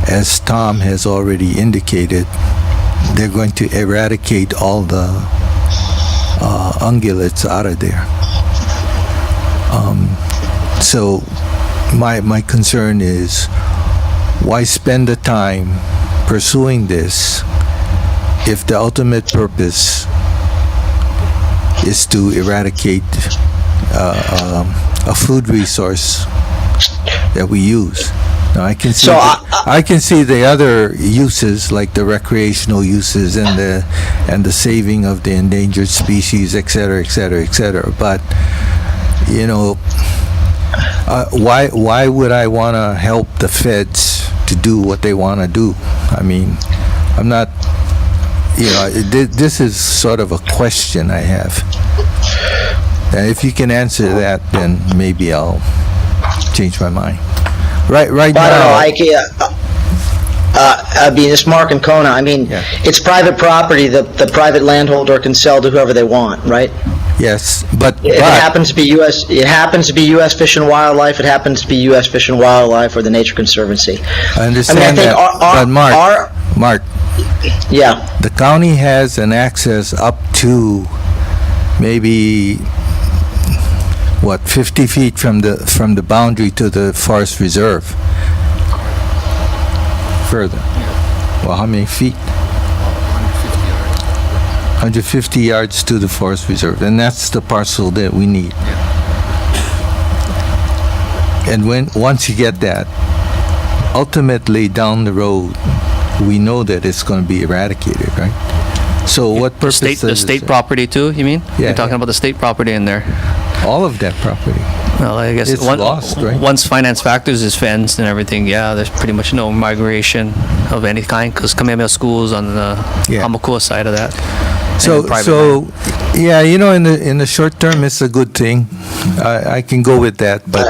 as Tom has already indicated, they're going to eradicate all the ungulates out of there. So my concern is, why spend the time pursuing this if the ultimate purpose is to eradicate a food resource that we use? Now, I can see So, I can see the other uses, like the recreational uses and the saving of the endangered species, et cetera, et cetera, et cetera. But you know, why would I want to help the feds to do what they want to do? I mean, I'm not. You know, this is sort of a question I have. And if you can answer that, then maybe I'll change my mind. Right But now. I don't know, I mean, it's Mark and Kona. I mean, Yeah. it's private property that the private landholder can sell to whoever they want, right? Yes, but If it happens to be U.S. Fish and Wildlife, it happens to be U.S. Fish and Wildlife or the Nature Conservancy. I understand think that. But Mark, Yeah, the county has an access up to maybe 50 feet from the boundary to the forest reserve. Further. Well, how many feet? 150 yards to the forest reserve, and that's the parcel that we need. And once you get that, ultimately down the road, we know that it's going to be eradicated, right? So what purpose The does it state serve? property too, you mean? Yeah, You're talking yeah. about the state property in there. All of that property. Well, I guess It's lost, right? once finance factors is fenced and everything, yeah, there's pretty much no migration of any kind, because Kamehameha School's on the Yeah. Hamakua side of that. So, and private land. yeah, you know, in the short term, it's a good thing. I can go with that, but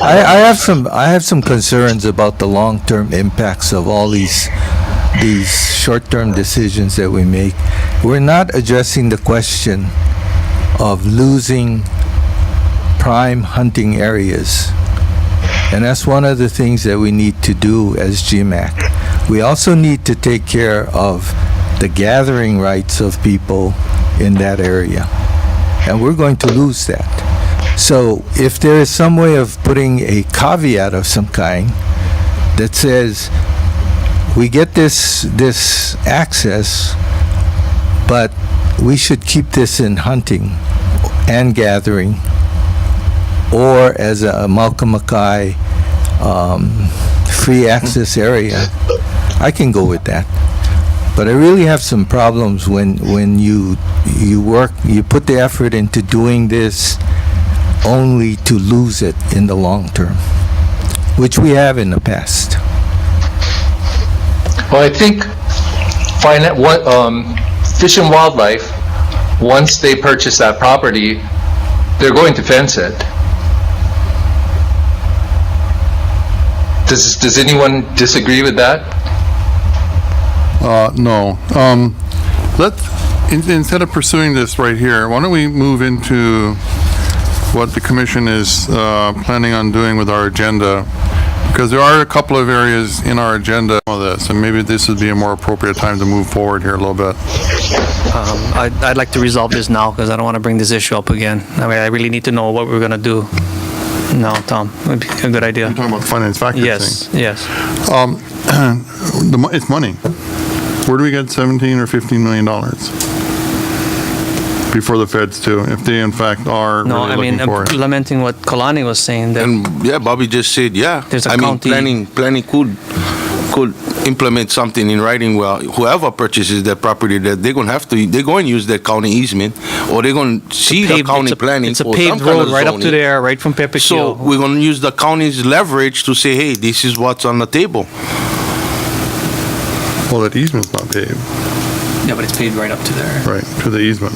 I have some concerns about the long term impacts of all these short term decisions that we make. We're not addressing the question of losing prime hunting areas, and that's one of the things that we need to do as GMAC. We also need to take care of the gathering rights of people in that area, and we're going to lose that. So if there is some way of putting a caveat of some kind that says we get this access, but we should keep this in hunting and gathering, or as a Malcolm Mackay free access area, I can go with that. But I really have some problems when you put the effort into doing this only to lose it in the long term, which we have in the past. Well, I think Fish and Wildlife, once they purchase that property, they're going to fence it. Does anyone disagree with that? No. Instead of pursuing this right here, why don't we move into what the commission is planning on doing with our agenda? Because there are a couple of areas in our agenda of this, and maybe this would be a more appropriate time to move forward here a little bit. I'd like to resolve this now because I don't want to bring this issue up again. I mean, I really need to know what we're going to do. No, Tom, would be a good idea. You're talking about the finance factor thing. Yes. It's money. Where do we get $17 or $15 million before the feds too, if they in fact are No, really I mean, looking for it? lamenting what Kalani was saying, that And yeah, Bobby just said, yeah. There's a I mean, county- planning could implement something in writing. Well, whoever purchases that property, that they're going to use that county easement, or they're going to see the county planning it's a for paved some kind road of right up to zoning. there, right from Pepe So Kio. we're going to use the county's leverage to say, hey, this is what's on the table. Well, that easement's not paved, Yeah, but it's paved right up to there. right, to the easement.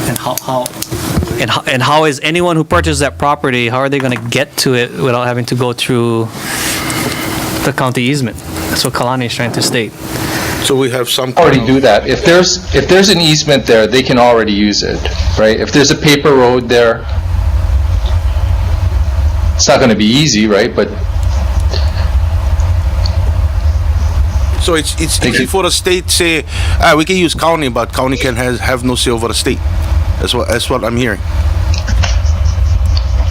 And how is anyone who purchased that property, how are they going to get to it without having to go through the county easement? That's what Kalani is trying to state. So we have some. Already do that. If there's an easement there, they can already use it, right? If there's a paper road there, it's not going to be easy, right? But So it's easy for the state to say, we can use county, but county can have no say over the state. That's what I'm hearing.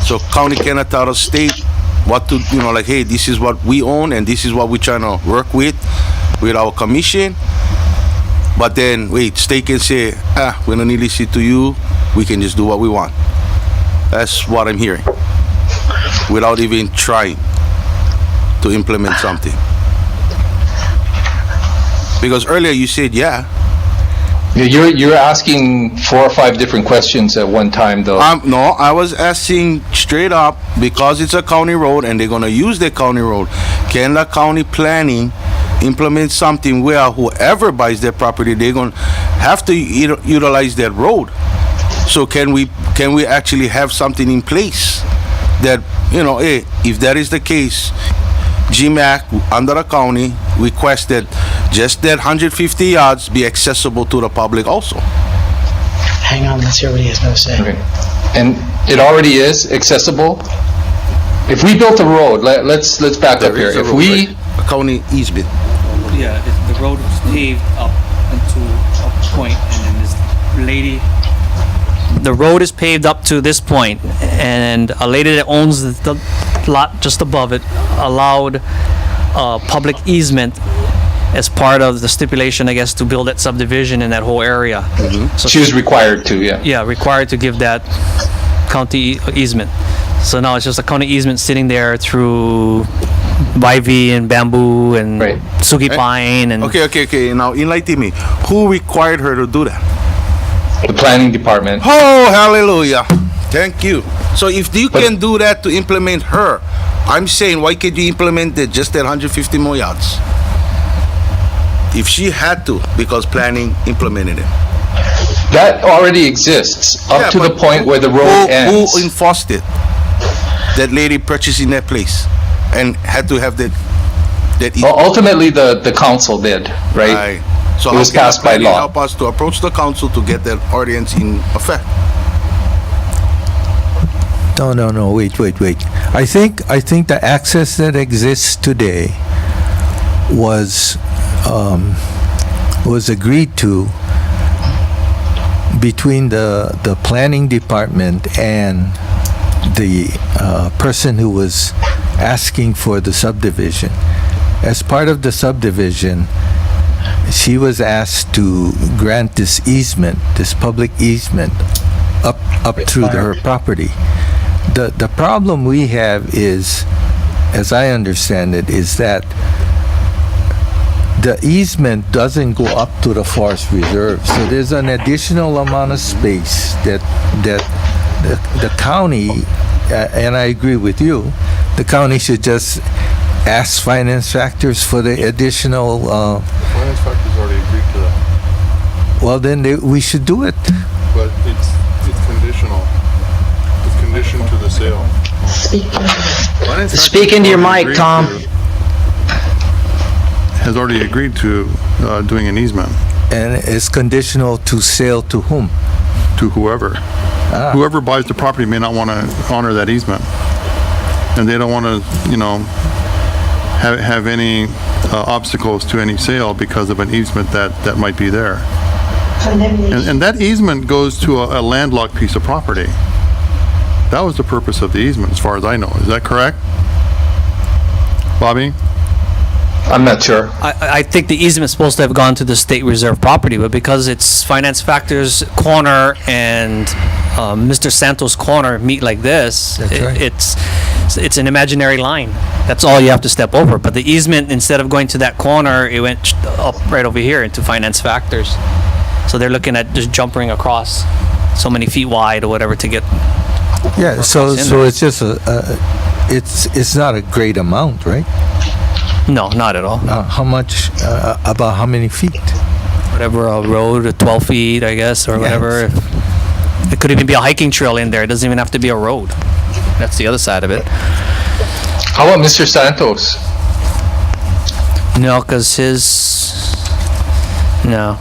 So county cannot tell the state what to, like, hey, this is what we own and this is what we're trying to work with our commission. But then, wait, state can say, we don't need to listen to you. We can just do what we want. That's what I'm hearing. Without even trying to implement something. Because earlier you said, yeah. you're asking 4 or 5 different questions at one time, though. No, I was asking straight up, because it's a county road and they're going to use the county road, can the county planning implement something where whoever buys their property, they're going to have to utilize that road? So can we actually have something in place that, hey, if that is the case, GMAC under the county requests that just that 150 yards be accessible to the public also. Hang on, let's hear what he has to say. Okay. And it already is accessible? If we built a road, let's back up here. There is a If road, we, right? A county easement. Yeah, the road was paved up into a point, and then this lady. The road is paved up to this point, and a lady that owns the lot just above it allowed public easement as part of the stipulation, I guess, to build that subdivision in that whole area. So she was required to, yeah. yeah, required to give that county easement. So now it's just a county easement sitting there through ivy and bamboo and Right. sugi pine and. Okay. Now enlighten me. Who required her to do that? The planning department. Oh, hallelujah. Thank you. So if you can do that to implement her, I'm saying, why can't you implement it just at 150 more yards? If she had to, because planning implemented it. That already exists up Yeah, to the but point where the road ends. Who enforced it? That lady purchasing that place and had to have that Well, ultimately, the council did, right? Right. So It was how can passed by planning law. help us to approach the council to get that ordinance in effect? No, wait. I think the access that exists today was agreed to between the planning department and the person who was asking for the subdivision. as part of the subdivision, she was asked to grant this easement, this public easement, up through her property. The problem we have is, as I understand it, is that the easement doesn't go up to the forest reserve. So there's an additional amount of space that the county, and I agree with you, the county should just ask finance factors for the additional. Finance factors already agreed to that, Well, then we should do it. but it's conditional. It's conditioned to the sale. Speak into your mic, Tom. Has already agreed to doing an easement And it's conditional to sale to whom? to whoever. Whoever buys the property may not want to honor that easement. And they don't want to, have any obstacles to any sale because of an easement that might be there. And that easement goes to a landlocked piece of property. That was the purpose of the easement, as far as I know. Is that correct? Bobby? I'm not sure. I think the easement's supposed to have gone to the state reserve property, but because it's finance factors corner and Mr. Santos' corner meet like this, That's right. it's an imaginary line. That's all you have to step over. But the easement, instead of going to that corner, it went up right over here into finance factors. So they're looking at just jumping across so many feet wide or whatever to get. Yeah, so in there. it's just it's not a great amount, right? No, not at all. How much, about how many feet? Whatever, a road, 12 feet, I guess, or whatever. It could even be a hiking trail in there. It doesn't even have to be a road. That's the other side of it. How about Mr. Santos? No, because his... No.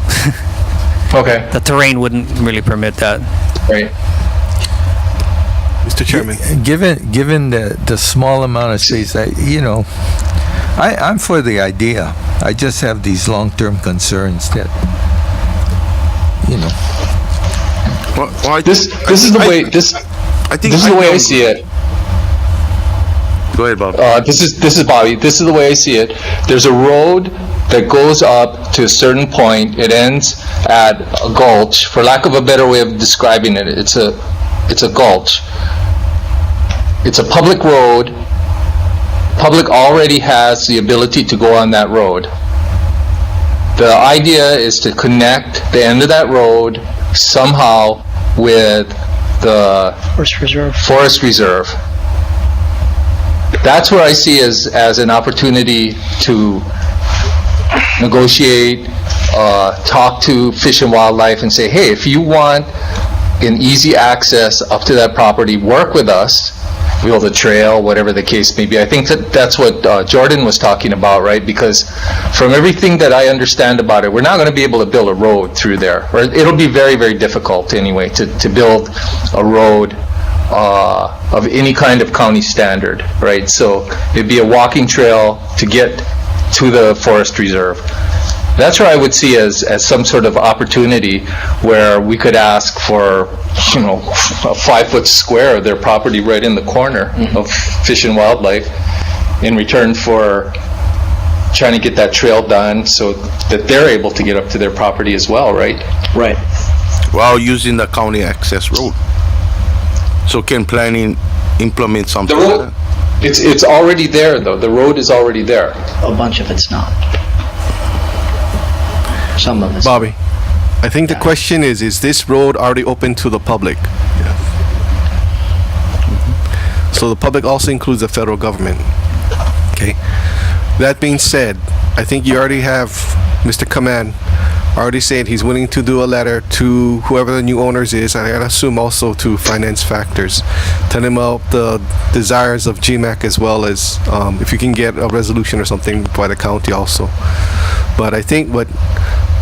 Okay, The terrain wouldn't really permit that. right. Mr. Chairman. Given the small amount of space, I'm for the idea. I just have these long-term concerns that, This is the way I see it. Go ahead, Bob. This is Bobby. This is the way I see it. There's a road that goes up to a certain point. It ends at a gulch. For lack of a better way of describing it, it's a gulch. It's a public road. Public already has the ability to go on that road. The idea is to connect the end of that road somehow with the forest reserve. That's where I see as an opportunity to negotiate, talk to Fish and Wildlife and say, hey, if you want an easy access up to that property, work with us, build a trail, whatever the case may be. I think that's what Jordan was talking about, right? Because from everything that I understand about it, we're not going to be able to build a road through there. Or it'll be very, very difficult anyway to build a road of any kind of county standard, right? So it'd be a walking trail to get to the forest reserve. That's where I would see as some sort of opportunity where we could ask for, a 5-foot square of their property right in the corner of Fish and Wildlife in return for trying to get that trail done so that they're able to get up to their property as well, right? Right. While using the county access road. So can planning implement something The like road, that? it's already there though. The road is already there. A bunch of it's not. Some of it's. Bobby, I think the question is this road already open to the public? So the public also includes the federal government. Okay. That being said, I think you already have Mr. Kaman already said he's willing to do a letter to whoever the new owners is, and I assume also to finance factors, telling them about the desires of GMAC as well as if you can get a resolution or something by the county also. But I think what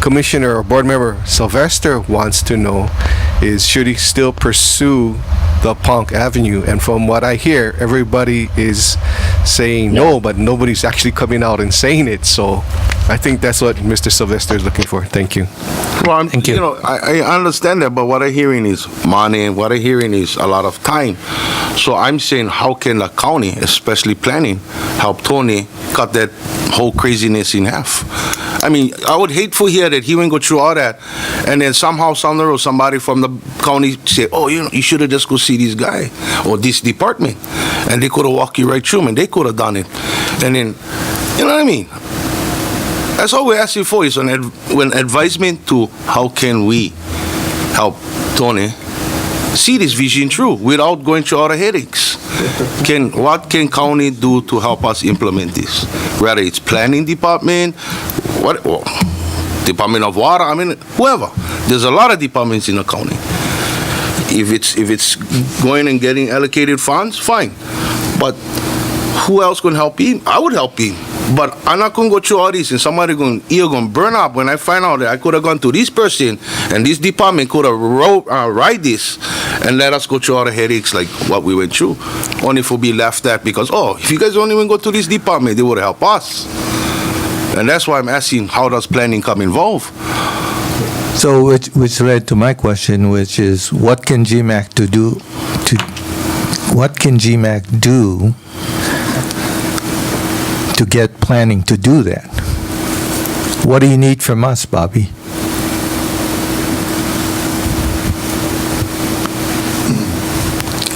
Commissioner or Board Member Sylvester wants to know is should he still pursue the Ponk Avenue? And from what I hear, everybody is saying no, but nobody's actually coming out and saying it. So I think that's what Mr. Sylvester is looking for. Thank you. Well, Thank you. I understand that, but what I'm hearing is money, and what I'm hearing is a lot of time. So I'm saying, how can the county, especially planning, help Tony cut that whole craziness in half. I mean, I would hate for here that he wouldn't go through all that, and then somehow, down the road, somebody from the county say, "Oh, you should have just go see this guy or this department," and they could have walked you right through, and they could have done it, and then, you know what I mean? That's all we're asking for is an advisement to how can we help Tony see this vision through without going through all the headaches. What can county do to help us implement this? Whether it's planning department, Department of Water, I mean, whoever. There's a lot of departments in the county. If it's going and getting allocated funds, fine. But who else can help him? I would help him. But I'm not going to go through all this and somebody going to burn up when I find out that I could have gone to this person and this department could have write this and let us go through all the headaches like what we went through. Only for be laughed at because, if you guys don't even go to this department, they would help us. And that's why I'm asking, how does planning come involved? So, which led to my question, which is, what can GMAC do to get planning to do that? What do you need from us, Bobby?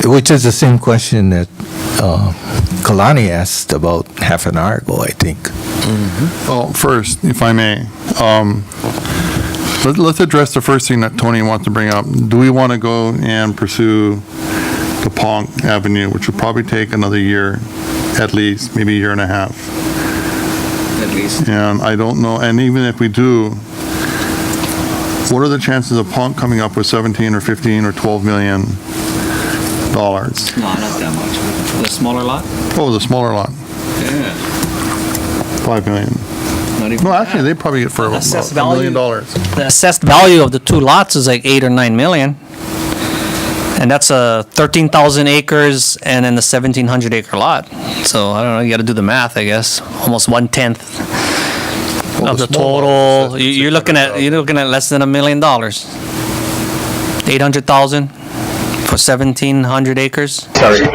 Which is the same question that Kalani asked about half an hour ago, I think. Well, first, if I may, let's address the first thing that Tony wants to bring up. Do we want to go and pursue the Ponk Avenue, which would probably take another year, at least, maybe a year and a half? At least. And I don't know, and even if we do, what are the chances of Ponk coming up with 17 or 15 or 12 million dollars? No, not that much. The smaller lot? Oh, the smaller lot, Yeah. 5 million. Not even No, actually, they probably get for about assessed $1 million. The assessed value of the two lots is like 8 or 9 million. And that's 13,000 acres and then the 1,700 acre lot. So I don't know, you got to do the math, I guess. Almost 1/10 of the total. You're looking at less than $1 million. 800,000 for 1,700 acres. Sorry,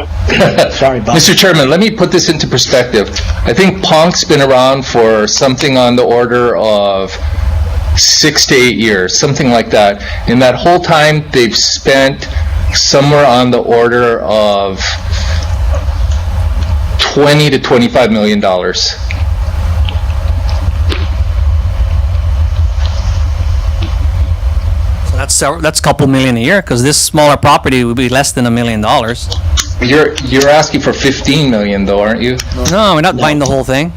Bob. Mr. Chairman, let me put this into perspective. I think Ponk's been around for something on the order of 6 to 8 years, something like that. In that whole time, they've spent somewhere on the order of $20 to $25 million. That's a couple million a year, because this smaller property would be less than $1 million. You're asking for 15 million though, aren't you? No, we're not buying the whole thing.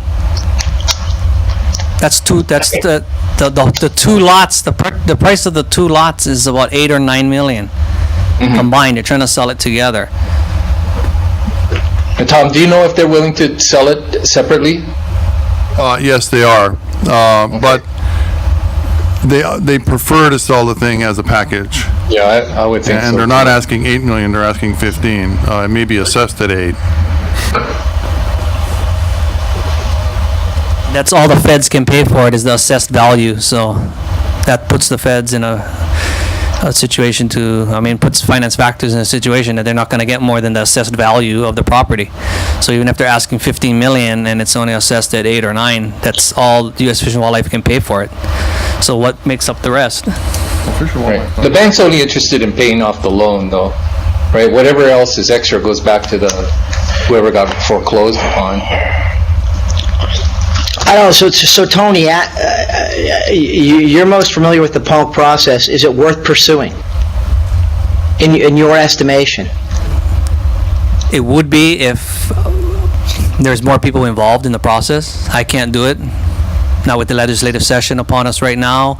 That's the two lots. The price of the two lots is about 8 or 9 million combined. They're trying to sell it together. And Tom, do you know if they're willing to sell it separately? Yes, they are, but they prefer to sell the thing as a package. Yeah, I would think so. And they're not asking 8 million, they're asking 15. It may be assessed at 8. That's all the feds can pay for it, is the assessed value. So that puts the feds in a situation puts finance factors in a situation that they're not going to get more than the assessed value of the property. So even if they're asking 15 million and it's only assessed at 8 or 9, that's all U.S. Fish and Wildlife can pay for it. So what makes up the rest? Right. The bank's only interested in paying off the loan though, right? Whatever else is extra goes back to whoever got foreclosed upon. I don't know, so Tony, you're most familiar with the Ponk process. Is it worth pursuing, in your estimation? It would be if there's more people involved in the process. I can't do it. Not with the legislative session upon us right now.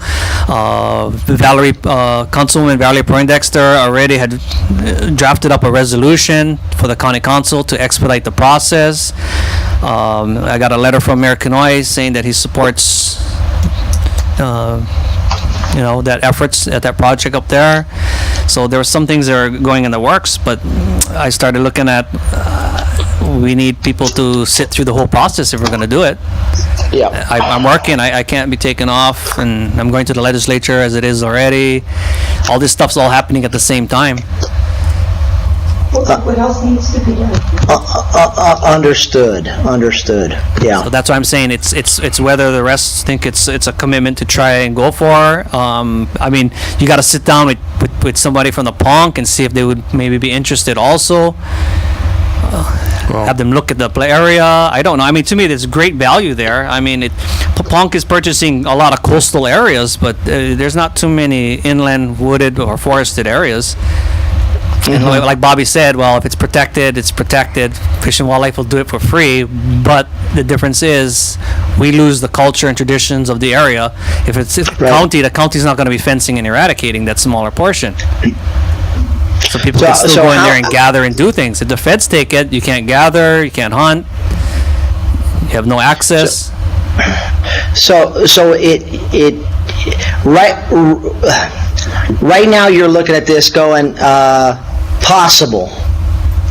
Councilwoman Valerie Poindexter already had drafted up a resolution for the county council to expedite the process. I got a letter from Mayor Kanoy saying that he supports, that efforts at that project up there. So there were some things that are going in the works, but I started looking at, we need people to sit through the whole process if we're going to do it. Yeah. I'm working. I can't be taken off, and I'm going to the legislature as it is already. All this stuff's all happening at the same time. What else needs to be done? Understood, yeah. So that's why I'm saying it's whether the rest think it's a commitment to try and go for. I mean, you got to sit down with somebody from the PONC and see if they would maybe be interested also. Have them look at the area. I don't know. I mean, to me, there's great value there. I mean, PONC is purchasing a lot of coastal areas, but there's not too many inland wooded or forested areas. And like Bobby said, well, if it's protected, it's protected. Fish and Wildlife will do it for free, but the difference is we lose the culture and traditions of the area. If it's county, the county's not going to be fencing and eradicating that smaller portion. So people can still go in there and gather and do things. If the feds take it, you can't gather, you can't hunt, you have no access. So right now you're looking at this going, possible,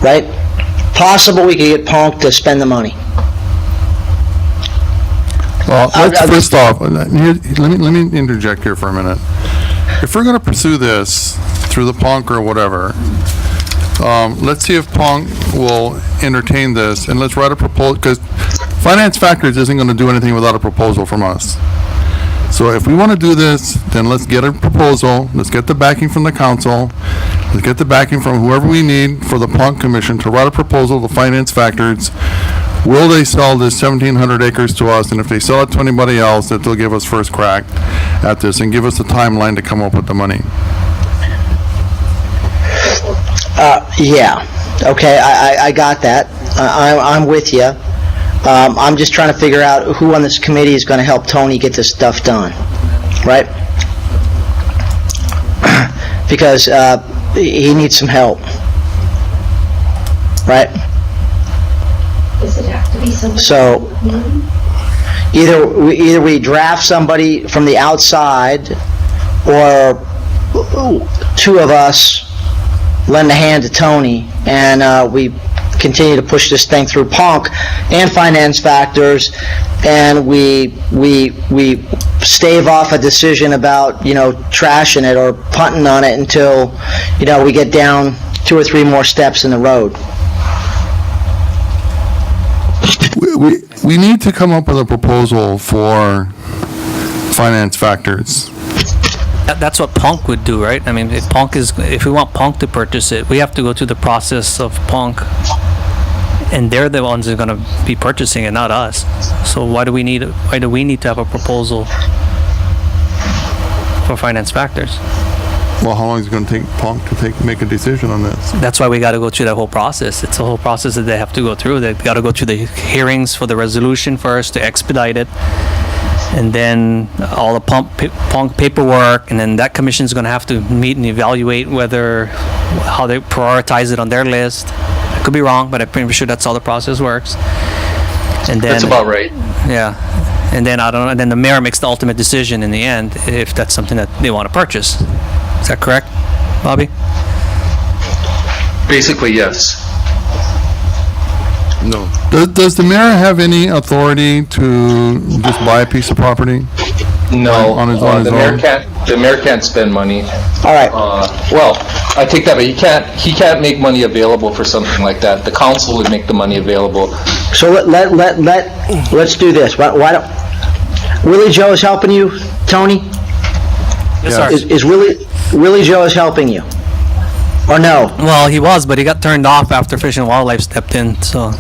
right? Possible we could get PONC to spend the money. Well, first off, let me interject here for a minute. If we're going to pursue this through the PONC or whatever, let's see if PONC will entertain this, and let's write a proposal, because Finance Factors isn't going to do anything without a proposal from us. So if we want to do this, then let's get a proposal, let's get the backing from the council, let's get the backing from whoever we need for the PONC Commission to write a proposal to Finance Factors. Will they sell this 1,700 acres to us, and if they sell it to anybody else, that they'll give us first crack at this and give us a timeline to come up with the money? Yeah, okay, I got that. I'm with you. I'm just trying to figure out who on this committee is going to help Tony get this stuff done, right? Because he needs some help, right? Does it have to be somebody? So either we draft somebody from the outside, or two of us lend a hand to Tony, and we continue to push this thing through PONC and Finance Factors, and we stave off a decision about, trashing it or punting on it until, we get down 2 or 3 more steps in the road. We need to come up with a proposal for Finance Factors. That's what PONC would do, right? I mean, if we want PONC to purchase it, we have to go through the process of PONC, and they're the ones who are going to be purchasing it, not us. So why do we need to have a proposal for Finance Factors? Well, how long is it going to take PONC to make a decision on this? That's why we got to go through that whole process. It's a whole process that they have to go through. They've got to go through the hearings for the resolution first to expedite it, and then all the PONC paperwork, and then that commission is going to have to meet and evaluate how they prioritize it on their list. I could be wrong, but I'm pretty sure that's how the process works. And then That's about right. yeah, and then and then the mayor makes the ultimate decision in the end if that's something that they want to purchase. Is that correct, Bobby? Basically, yes. No. Does the mayor have any authority to just buy a piece of property? No, On his the own? mayor can't spend money. All right. Well, I take that, but he can't make money available for something like that. The council would make the money available. So let's do this. Why don't Willie Joe is helping you, Tony? Yes, sir. Is Willie Joe is helping you, or no? Well, he was, but he got turned off after Fish and Wildlife stepped in. So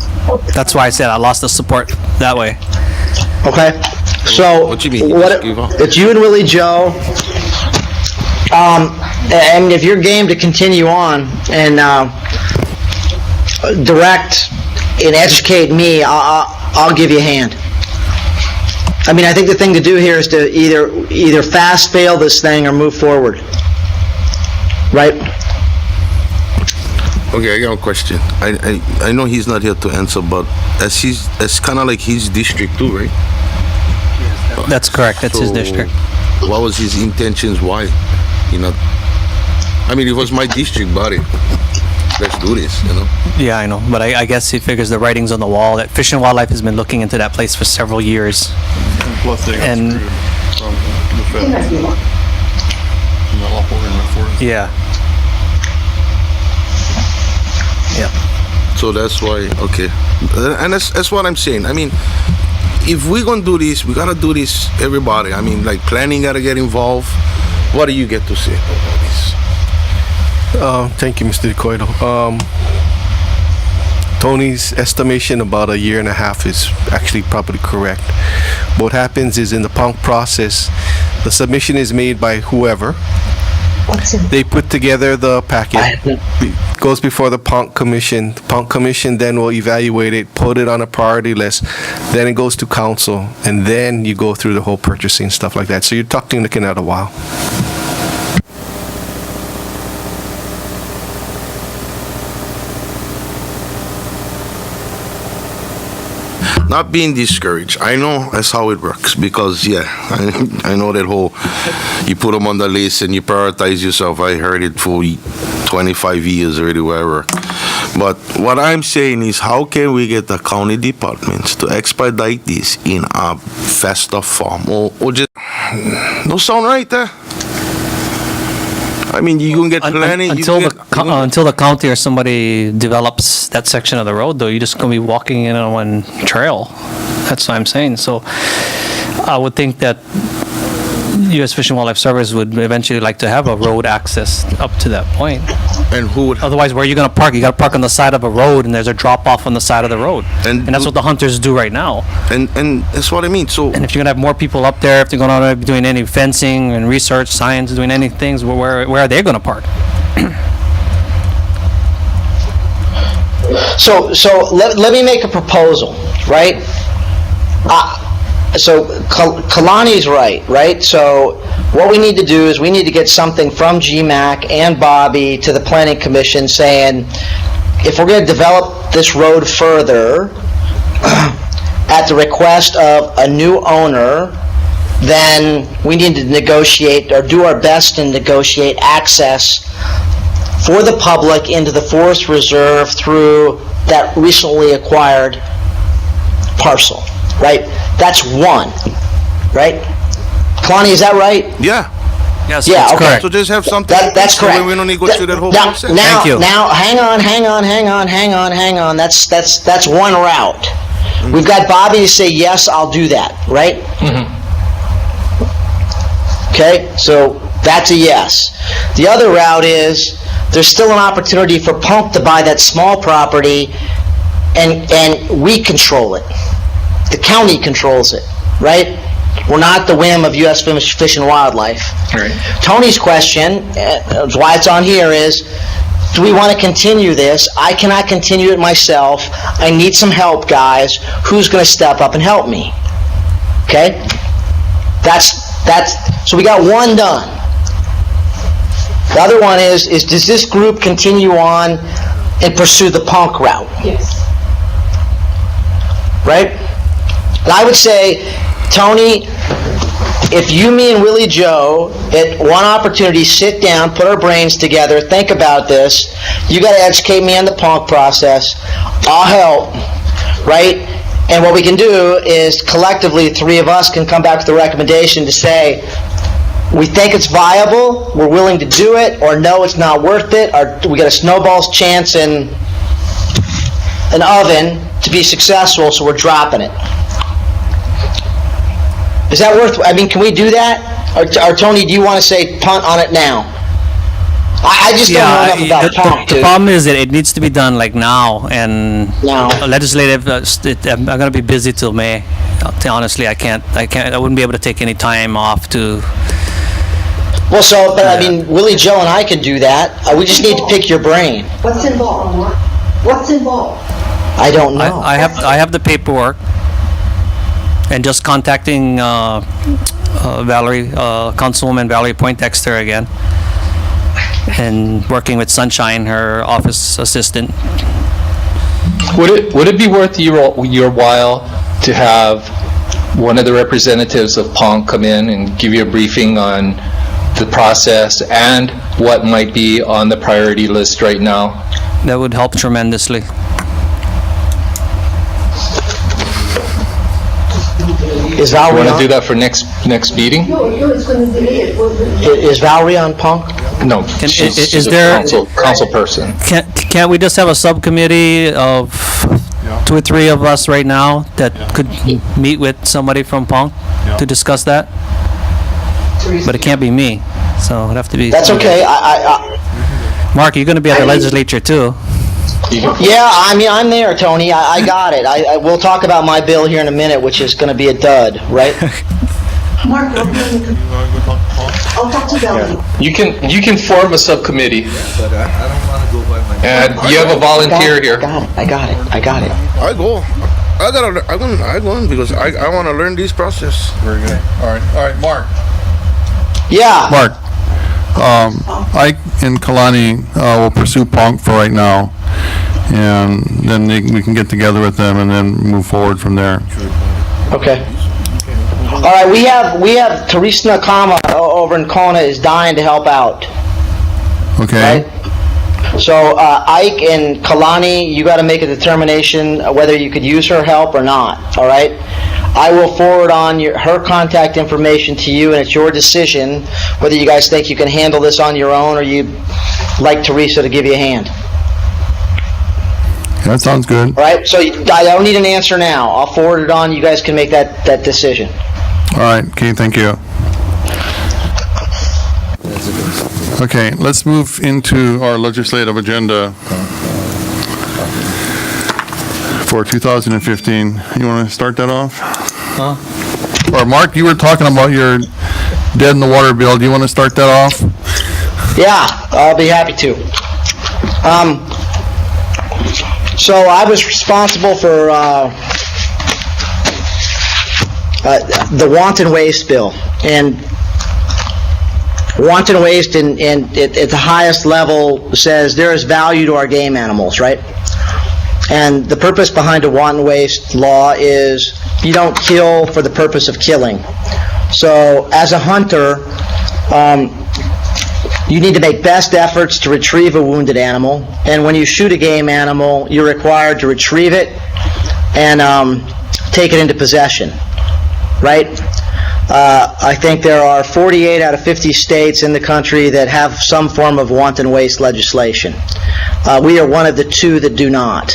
that's why I said I lost the support that way. Okay. So What you mean? it's you and Willie Joe. And if you're game to continue on and direct and educate me, I'll give you a hand. I mean, I think the thing to do here is to either fast fail this thing or move forward. Right? Okay, I got a question. I know he's not here to answer, but it's kind of like his district too, right? That's correct. That's his So, district. What was his intentions? Why? I mean, it was my district, buddy. Let's do this, Yeah, I know, but I guess he figures the writing's on the wall that Fish and Wildlife has been looking into that place for several years. Plus they got And- screwed from the feds. And the law program for it. Yeah. Yeah. So that's why, okay. And that's what I'm saying. I mean, if we're gonna do this, we gotta do this, everybody. I mean, like, planning gotta get involved. What do you get to say about this? Thank you, Mr. DeCoito. Tony's estimation about a year and a half is actually probably correct. What happens is in the PONC process, the submission is made by whoever. They put together the packet, it goes before the PONC Commission. The PONC Commission then will evaluate it, put it on a priority list, then it goes to council, and then you go through the whole purchasing, stuff like that. So you're looking at a while. Not being discouraged. I know that's how it works because, yeah, I know that whole, you put them on the list and you prioritize yourself. I heard it for 25 years already where I work. But what I'm saying is, how can we get the county departments to expedite this in a faster form? Or just, no sound right there? I mean, you can get planning. Until the county or somebody develops that section of the road, though, you're just going to be walking in on one trail. That's what I'm saying. So I would think that U.S. Fish and Wildlife Service would eventually like to have a road access up to that point. And who would? Otherwise, where are you going to park? You got to park on the side of a road, and there's a drop off on the side of the road. And that's what the hunters do right now. And that's what I mean. So. And if you're going to have more people up there, if they're going to be doing any fencing and research, science, doing any things, where are they going to park? So let me make a proposal, right? So Kalani's right? So what we need to do is we need to get something from GMAC and Bobby to the Planning Commission saying, if we're going to develop this road further at the request of a new owner, then we need to negotiate or do our best to negotiate access for the public into the forest reserve through that recently acquired parcel, right? That's one, right? Kalani, is that right? Yeah. Yes, Yeah, that's okay. correct. So just have something. That's so correct. we don't need to go through that whole Now, process. now, Thank you. now, hang on. That's one route. We've got Bobby to say, yes, I'll do that, right? Okay, so that's a yes. The other route is, there's still an opportunity for PONC to buy that small property and we control it. The county controls it, right? We're not the whim of U.S. Fish and Wildlife. Right. Tony's question, that's why it's on here, is do we want to continue this? I cannot continue it myself. I need some help, guys. Who's going to step up and help me? Okay? So we got one done. The other one is does this group continue on and pursue the PONC route? Yes. Right? And I would say, Tony, if you, me, and Willie Joe, at one opportunity, sit down, put our brains together, think about this, you got to educate me on the PONC process, I'll help, right? And what we can do is, collectively, three of us can come back with a recommendation to say, we think it's viable, we're willing to do it, or no, it's not worth it, or we got a snowball's chance in an oven to be successful, so we're dropping it. Is that worth, I mean, can we do that? Or Tony, do you want to say punt on it now? I just don't know enough about punt. The problem is that it needs to be done like now, and legislative, I'm going to be busy till May. Honestly, I wouldn't be able to take any time off to... Well, so, but I mean, Willie Joe and I can do that. We just need to pick your brain. What's involved? What's involved? I don't know. I have the paperwork, and just contacting Valerie, Councilwoman Valerie Poindexter again, and working with Sunshine, her office assistant. Would it be worth your while to have one of the representatives of PONC come in and give you a briefing on the process and what might be on the priority list right now? That would help tremendously. Is You Valerie want to on? do that for next meeting? No, it's going to delay it. Is Valerie on PONC? No, Can- she's is a there- council person. Can't we just have a subcommittee of 2 or 3 of us right now that could meet with somebody from Punk to discuss that? But it can't be me, so it'd have to be. That's okay. Mark, you're gonna be at the legislature too. Yeah, I mean, I'm there, Tony. I got it. We'll talk about my bill here in a minute, which is going to be a dud, right? Mark, I'll talk to Bellamy. You can form a subcommittee, But I don't want to go by my... and you have a volunteer here. I got it. I go. I go because I want to learn this process. Very good. All right, Mark. Yeah. Mark, Ike and Kalani will pursue Punk for right now, and then we can get together with them and then move forward from there. Okay. All right, we have Teresa Nakama over in Kona is dying to help out. Okay? Right? So Ike and Kalani, you got to make a determination whether you could use her help or not. All right. I will forward on her contact information to you, and it's your decision whether you guys think you can handle this on your own or you'd like Teresa to give you a hand. That sounds good. All right. So I don't need an answer now. I'll forward it on. You guys can make that decision. All right, okay, thank you. Okay, let's move into our legislative agenda for 2015. You want to start that off? Or Mark, you were talking about your dead in the water bill. Do you want to start that off? Yeah, I'll be happy to. So I was responsible for the wanton waste bill, and wanton waste at the highest level says there is value to our game animals, right? And the purpose behind a wanton waste law is you don't kill for the purpose of killing. So as a hunter, you need to make best efforts to retrieve a wounded animal, and when you shoot a game animal, you're required to retrieve it and take it into possession. Right? I think there are 48 out of 50 states in the country that have some form of wanton waste legislation. We are one of the 2 that do not.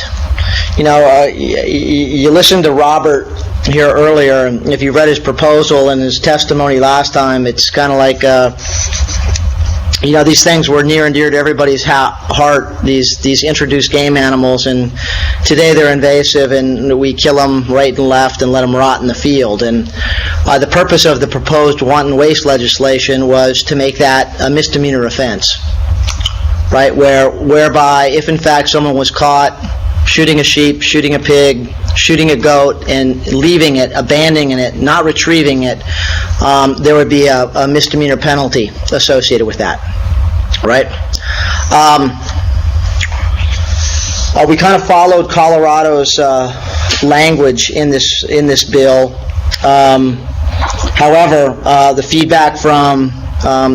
You know, you listened to Robert here earlier, and if you read his proposal and his testimony last time, it's kind of like, you know, these things were near and dear to everybody's heart, these introduced game animals, and today they're invasive and we kill them right and left and let them rot in the field. And the purpose of the proposed wanton waste legislation was to make that a misdemeanor offense, right? Whereby if in fact someone was caught shooting a sheep, shooting a pig, shooting a goat, and leaving it, abandoning it, not retrieving it, there would be a misdemeanor penalty associated with that, right? We kind of followed Colorado's language in this bill. However, the feedback from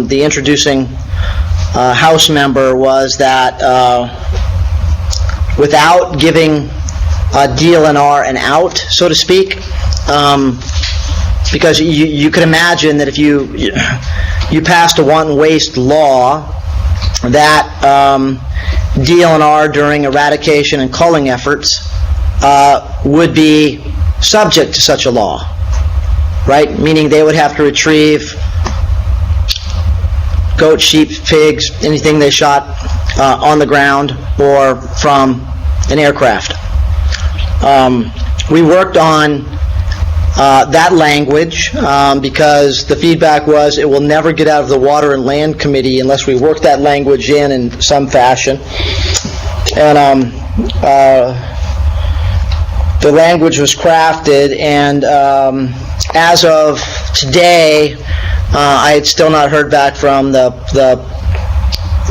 the introducing House member was that without giving DLNR an out, so to speak, because you can imagine that if you passed a wanton waste law, that DLNR during eradication and culling efforts would be subject to such a law, right? Meaning they would have to retrieve goats, sheep, pigs, anything they shot on the ground or from an aircraft. We worked on that language because the feedback was it will never get out of the Water and Land Committee unless we work that language in some fashion. And the language was crafted, and as of today, I had still not heard back from the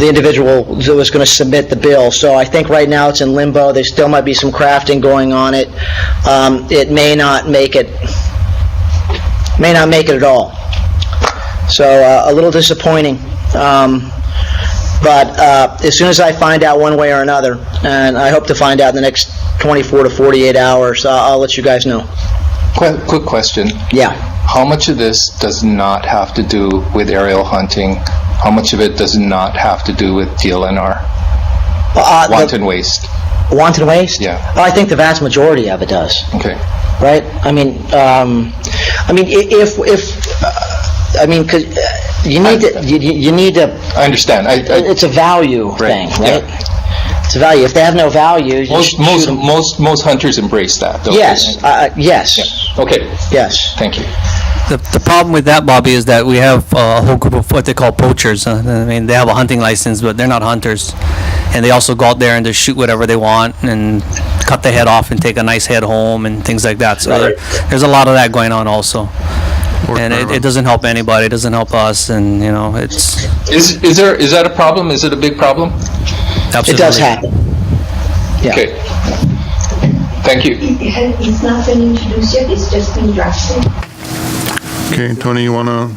individual that was going to submit the bill. So I think right now it's in limbo. There still might be some crafting going on it. It may not make it at all. So a little disappointing. But as soon as I find out one way or another, and I hope to find out in the next 24 to 48 hours, I'll let you guys know. Quick question. Yeah. How much of this does not have to do with aerial hunting How much of it does not have to do with DLNR? Wanton waste. Wanton waste? Yeah. Well, I think the vast majority of it does. Okay. Right? I mean, because you need to. I understand. It's a value thing, right? Yeah. It's a value. If they have no value, you shoot 'em. Most hunters embrace that, though. Yes. Yes. Yeah. Okay. Yes. Thank you. The problem with that, Bobby, is that we have a whole group of what they call poachers. I mean, they have a hunting license, but they're not hunters. And they also go out there and they shoot whatever they want and cut the head off and take a nice head home and things like that. So there's a lot of that going on also. And it doesn't help anybody. It doesn't help us. And, you know, it's... Is that a problem? Is it a big problem? Absolutely. It does happen. Yeah. Okay. Thank you. It's not been introduced yet, it's just been drafted. Okay, Tony, you want to,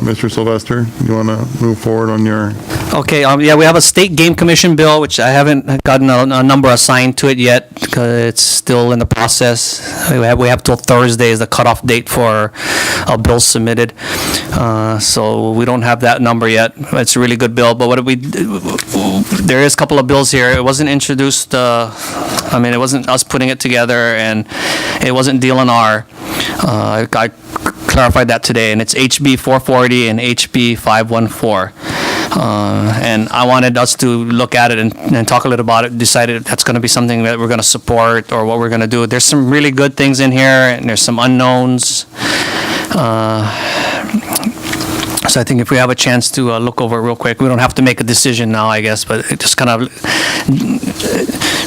Mr. Sylvester, you want to move forward on your, Okay, yeah, we have a state game commission bill, which I haven't gotten a number assigned to it yet, because it's still in the process. We have till Thursday is the cutoff date for a bill submitted, so we don't have that number yet. It's a really good bill, but there is a couple of bills here. It wasn't introduced, I mean, it wasn't us putting it together, and it wasn't DLNR. I clarified that today, and it's HB 440 and HB 514. And I wanted us to look at it and talk a little about it, decide if that's going to be something that we're going to support or what we're going to do. There's some really good things in here, and there's some unknowns. So I think if we have a chance to look over it real quick, we don't have to make a decision now, I guess, but it just kind of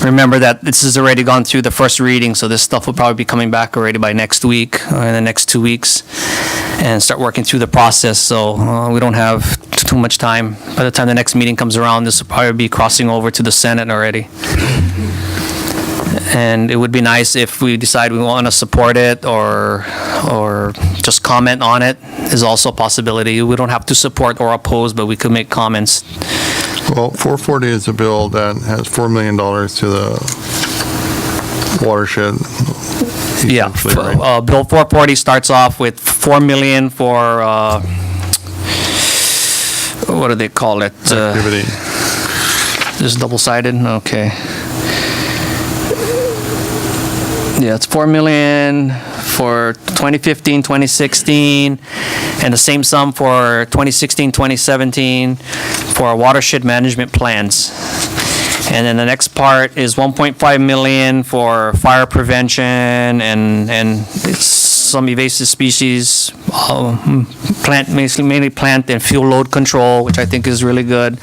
remember that this has already gone through the first reading, so this stuff will probably be coming back already by next week or in the next 2 weeks, and start working through the process. So we don't have too much time. By the time the next meeting comes around, this will probably be crossing over to the Senate already. And it would be nice if we decide we want to support it or just comment on it is also a possibility. We don't have to support or oppose, but we could make comments. well, 440 is a bill that has $4 million to the watershed. Yeah, essentially, right? Bill 440 starts off with $4 million for, what do they call it? Activity. Just double-sided? Okay. Yeah, it's $4 million for 2015, 2016, and the same sum for 2016, 2017 for watershed management plans. And then the next part is 1.5 million for fire prevention and some invasive species, mainly plant and fuel load control, which I think is really good.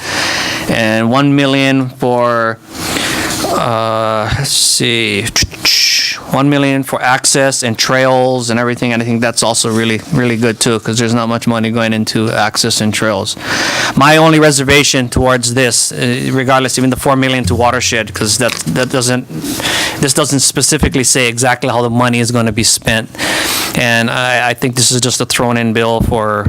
And 1 million for, let's see, 1 million for access and trails and everything, and I think that's also really, really good too, because there's not much money going into access and trails. My only reservation towards this, regardless, even the 4 million to watershed, because this doesn't specifically say exactly how the money is going to be spent, and I think this is just a thrown-in bill for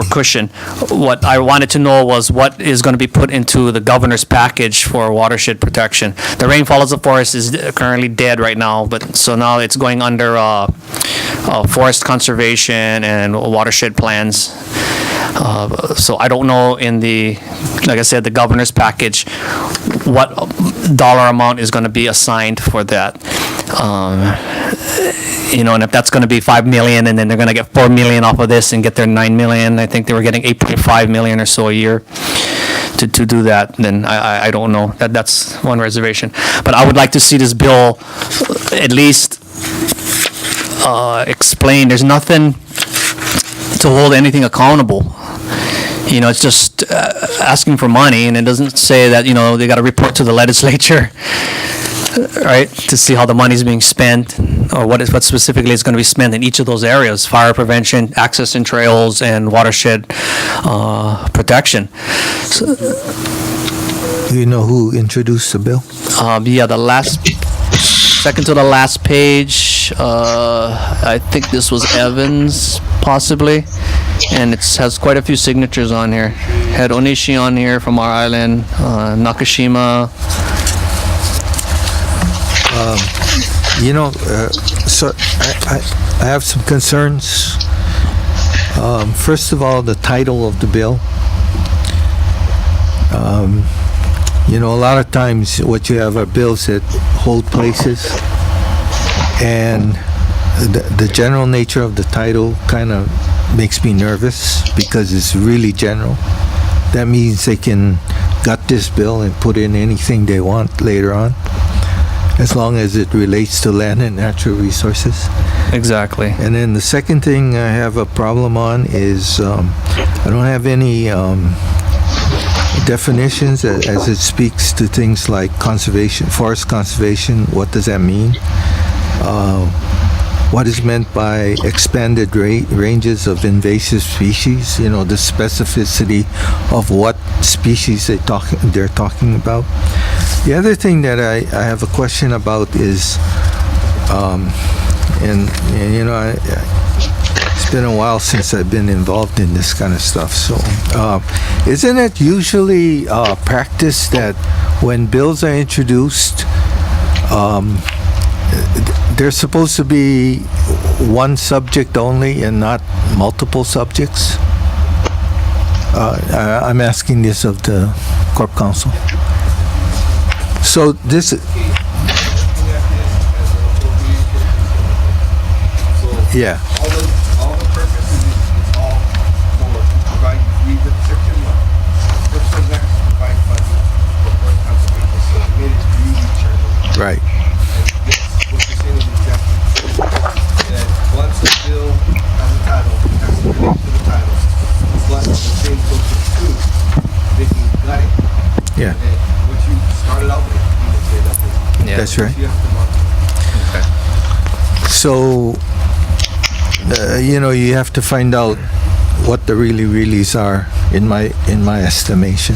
cushion. What I wanted to know was what is going to be put into the governor's package for watershed protection. The rainfall as a forest is currently dead right now, but so now it's going under forest conservation and watershed plans. So I don't know like I said, the governor's package, what dollar amount is going to be assigned for that. And if that's going to be 5 million and then they're going to get 4 million off of this and get their 9 million, I think they were getting 8.5 million or so a year to do that, then I don't know. That's one reservation. But I would like to see this bill at least explain. There's nothing to hold anything accountable. It's just asking for money, and it doesn't say that, they got to report to the legislature, right, to see how the money is being spent or what specifically is going to be spent in each of those areas: fire prevention, access and trails, and watershed protection. So, Do you know who introduced the bill? yeah, second to the last page, I think this was Evans, possibly, and it has quite a few signatures on here. Had Onishi on here from our island, Nakashima. So I have some concerns. First of all, the title of the bill. A lot of times what you have are bills that hold places, and the general nature of the title kind of makes me nervous because it's really general. That means they can gut this bill and put in anything they want later on, as long as it relates to land and natural resources. Exactly. And then the second thing I have a problem on is I don't have any definitions as it speaks to things like conservation, forest conservation. What does that mean? What is meant by expanded ranges of invasive species? The specificity of what species they're talking about. The other thing that I have a question about is, it's been a while since I've been involved in this kind of stuff. So, isn't it usually practice that when bills are introduced, they're supposed to be one subject only and not multiple subjects? I'm asking this of the Corp Counsel. So this. Yeah. All the purposes is all for providing read the section 1. First and next provide funding for forest conservation, so it made it really challenging. Right. And this, what you're saying is exactly that once the bill has a title, it has to relate to the title. But the same token too, they can gut it. Yeah. And what you started out with, you can say that. Yeah. That's right. You have to mark. So, you have to find out what the reallys are, in my estimation.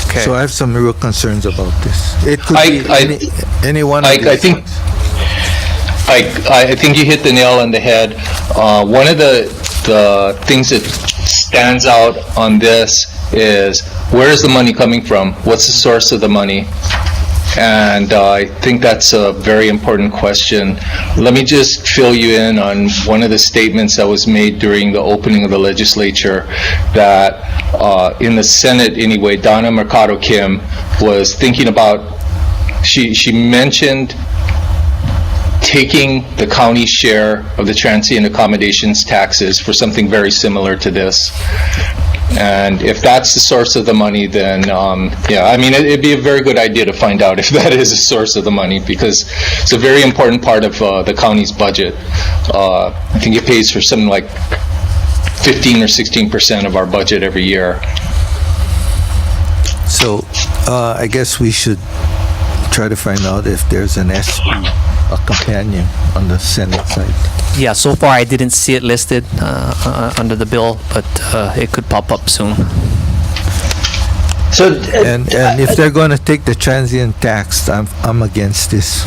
Okay. So I have some real concerns about this. It could I- be any one of I these think- ones. I think you hit the nail on the head. One of the things that stands out on this is, where is the money coming from? What's the source of the money? And I think that's a very important question. Let me just fill you in on one of the statements that was made during the opening of the legislature, that in the Senate anyway, Donna Mercado Kim was thinking about, she mentioned taking the county's share of the transient accommodations taxes for something very similar to this. And if that's the source of the money, then, it'd be a very good idea to find out if that is a source of the money, because it's a very important part of the county's budget. I think it pays for something like 15 or 16% of our budget every year. So I guess we should try to find out if there's an SP, a companion on the Senate side. Yeah, so far I didn't see it listed under the bill, but it could pop up soon. So, And if they're going to take the transient tax, I'm against this.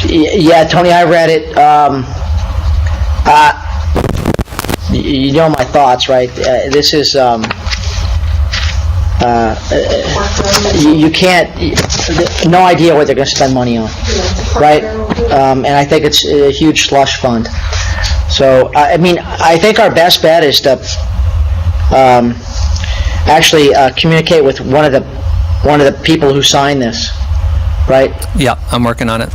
yeah, Tony, I read it. You know my thoughts, right? This is, you can't, no idea what they're going to spend money on, right? And I think it's a huge slush fund. So, I think our best bet is to actually communicate with one of the people who signed this, right? Yeah, I'm working on it.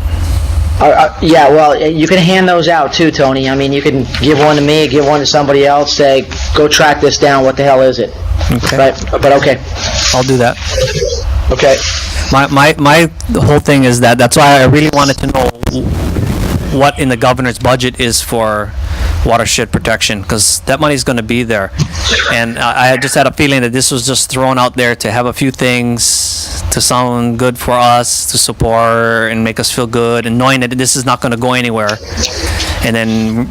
Yeah, well, you can hand those out too, Tony. You can give one to me, give one to somebody else, say, go track this down, what the hell is it? Okay. Right, but okay. I'll do that. Okay. The whole thing is that's why I really wanted to know what in the governor's budget is for watershed protection, because that money's going to be there. And I just had a feeling that this was just thrown out there to have a few things to sound good for us, to support and make us feel good, and knowing that this is not going to go anywhere. And then,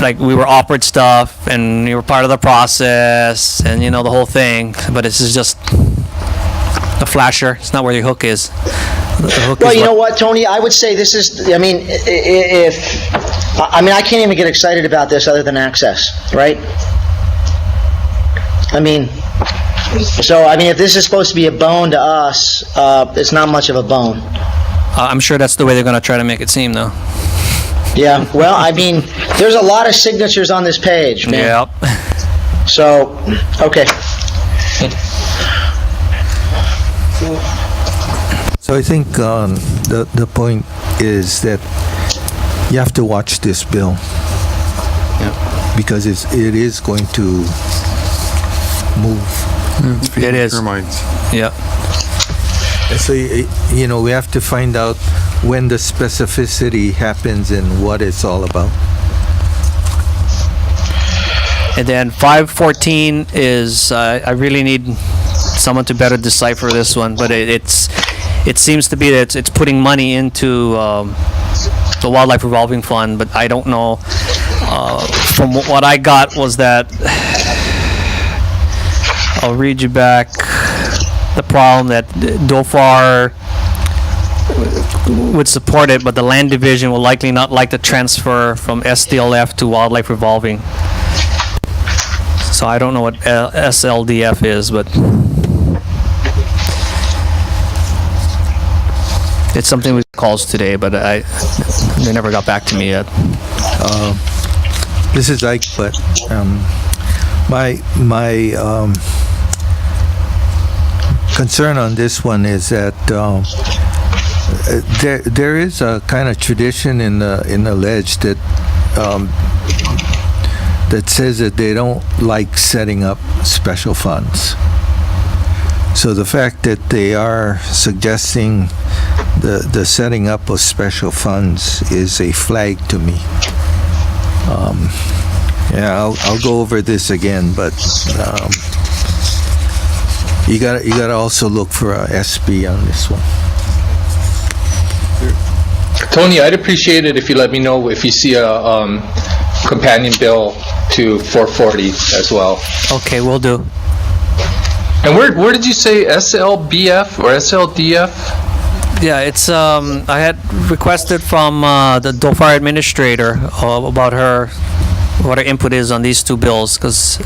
like, we were offered stuff, and we were part of the process, and, the whole thing. But this is just a flasher. It's not where your hook is. The hook Well, is you know what, Tony? I would say this is, I can't even get excited about this other than access, right? If this is supposed to be a bone to us, it's not much of a bone. I'm sure that's the way they're going to try to make it seem, though. Yeah, well, I mean, there's a lot of signatures on this page, man. Yep. So, okay. So I think the point is that you have to watch this bill. Because it is going to move. It is. Termites. Yep. And so, we have to find out when the specificity happens and what it's all about. And then 514 is, I really need someone to better decipher this one, but it seems to be that it's putting money into the Wildlife Revolving Fund, but I don't know. From what I got was that, I'll read you back the problem that DOFAR would support it, but the land division will likely not like the transfer from SDLF to Wildlife Revolving. So I don't know what SLDF is, but it's something we calls today, but they never got back to me yet. This is Ike, but my concern on this one is that there is a kind of tradition in the ledge that that says that they don't like setting up special funds. So the fact that they are suggesting the setting up of special funds is a flag to me. I'll go over this again, but you gotta also look for a SB on this one. Tony, I'd appreciate it if you let me know if you see a companion bill to 440 as well. Okay, will do. And where did you say SLBF or SLDF? Yeah, it's I had requested from the DOFAR administrator about what her input is on these two bills, because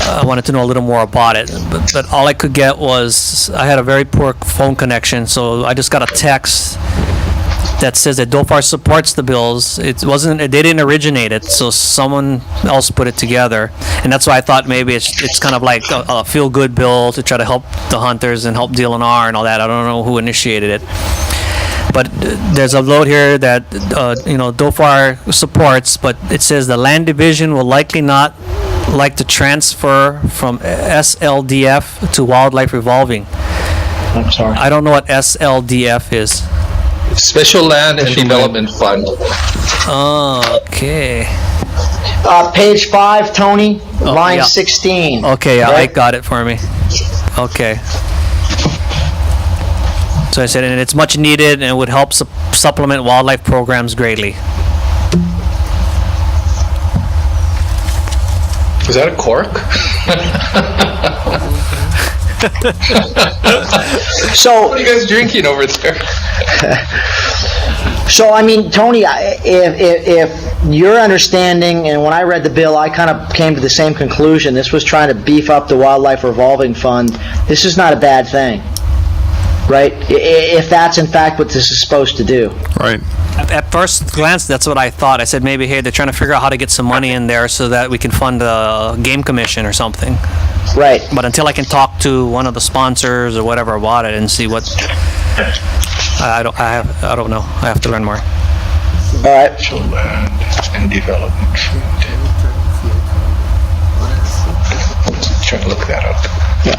I wanted to know a little more about it. But all I could get was, I had a very poor phone connection, so I just got a text that says that DOFAR supports the bills. They didn't originate it, so someone else put it together, and that's why I thought maybe it's kind of like a feel-good bill to try to help the hunters and help DLNR and all that. I don't know who initiated it, but there's a note here that DOFAR supports, but it says the land division will likely not like to transfer from SLDF to Wildlife Revolving. I'm sorry. I don't know what SLDF is. Special Land and Development Fund. Oh, okay. Page 5, Tony, line yeah. 16. Okay, yeah, Right? Ike got it for me. Okay. So I said, and it's much needed and would help supplement wildlife programs greatly. Is that a cork? So, What are you guys drinking over there? So, I mean, Tony, if your understanding, and when I read the bill, I kind of came to the same conclusion. This was trying to beef up the Wildlife Revolving Fund. This is not a bad thing, right? If that's in fact what this is supposed to do. Right. At first glance, that's what I thought. I said maybe, hey, they're trying to figure out how to get some money in there so that we can fund a game commission or something. Right. But until I can talk to one of the sponsors or whatever about it and see what, I don't know. I have to learn more. All right. Special Land and Development Fund. Trying to look that up. Yeah.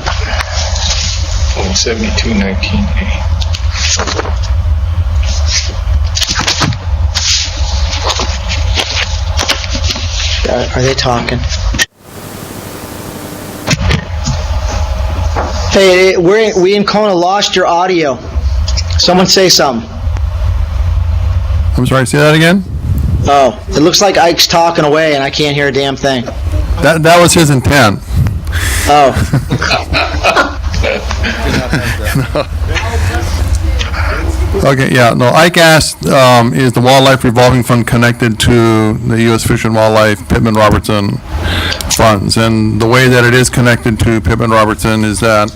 172.19A. Are they talking? Hey, we in Kona lost your audio. Someone say something. I'm sorry, say that again? Oh, it looks like Ike's talking away and I can't hear a damn thing. That was his intent. Oh. Okay, yeah, no, Ike asked, is the Wildlife Revolving Fund connected to the U.S. Fish and Wildlife Pittman Robertson funds? And the way that it is connected to Pittman Robertson is that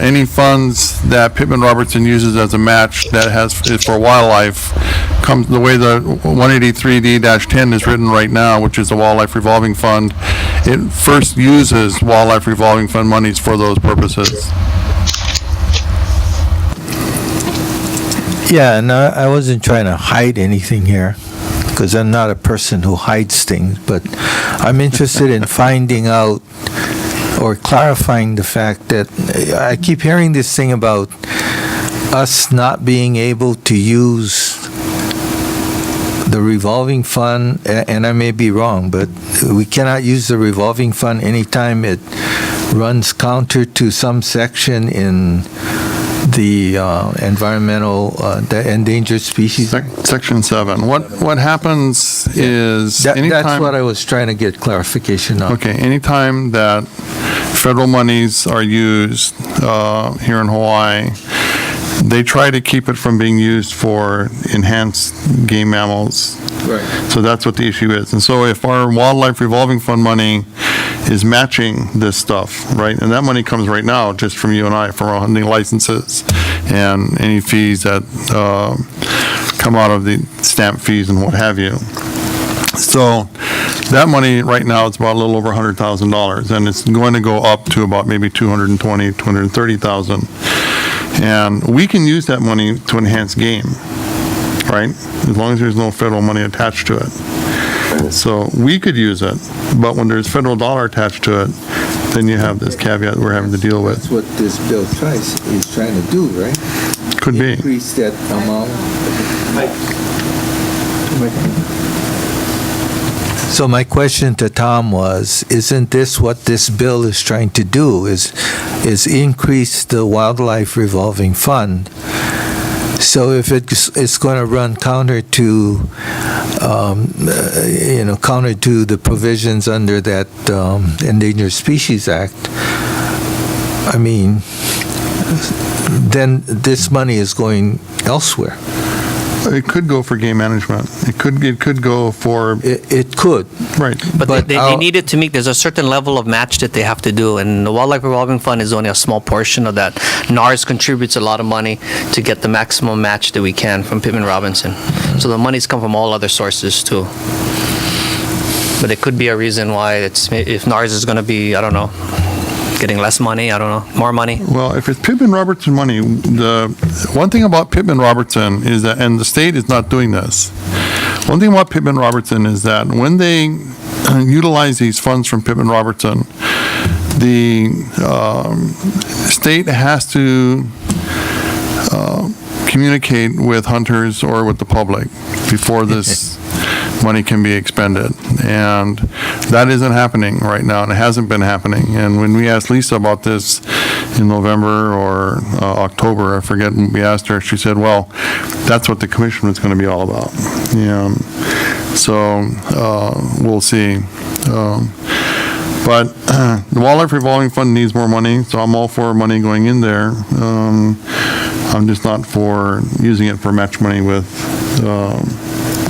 any funds that Pittman Robertson uses as a match that is for wildlife comes the way the 183D-10 is written right now, which is the Wildlife Revolving Fund. It first uses Wildlife Revolving Fund monies for those purposes. Yeah, and I wasn't trying to hide anything here, because I'm not a person who hides things, but I'm interested in finding out or clarifying the fact that I keep hearing this thing about us not being able to use the revolving fund, and I may be wrong, but we cannot use the revolving fund anytime it runs counter to some section in the environmental, the endangered species. Section 7. What happens is That's anytime... what I was trying to get clarification on. Okay, anytime that federal monies are used here in Hawaii, they try to keep it from being used for enhanced game mammals. Right. So that's what the issue is. And so if our Wildlife Revolving Fund money is matching this stuff, right, and that money comes right now just from you and I, from our hunting licenses and any fees that come out of the stamp fees and what have you. So that money right now is about a little over $100,000, and it's going to go up to about maybe $220,000, $230,000. And we can use that money to enhance game, right? As long as there's no federal money attached to it. So we could use it, but when there's federal dollar attached to it, then you have this caveat we're having to deal with. That's what this bill is trying to do, right? Could be. Increase that amount. So my question to Tom was, isn't this what this bill is trying to do, is increase the Wildlife Revolving Fund? So if it's going to run counter to, counter to the provisions under that Endangered Species Act, I mean, then this money is going elsewhere. It could go for game management. It could go for... It could. Right. But they need it to meet, there's a certain level of match that they have to do, and the Wildlife Revolving Fund is only a small portion of that. NARS contributes a lot of money to get the maximum match that we can from Pittman Robinson. So the money's come from all other sources too. But it could be a reason why if NARS is going to be, I don't know, getting less money, I don't know, more money. Well, if it's Pittman Robertson money, the one thing about Pittman Robertson is that, and the state is not doing this, one thing about Pittman Robertson is that when they utilize these funds from Pittman Robertson, the state has to communicate with hunters or with the public before this money can be expended. And that isn't happening right now, and it hasn't been happening. And when we asked Lisa about this in November or October, I forget, when we asked her, she said, well, that's what the commission is going to be all about. So we'll see. But the Wildlife Revolving Fund needs more money, so I'm all for money going in there. I'm just not for using it for match money with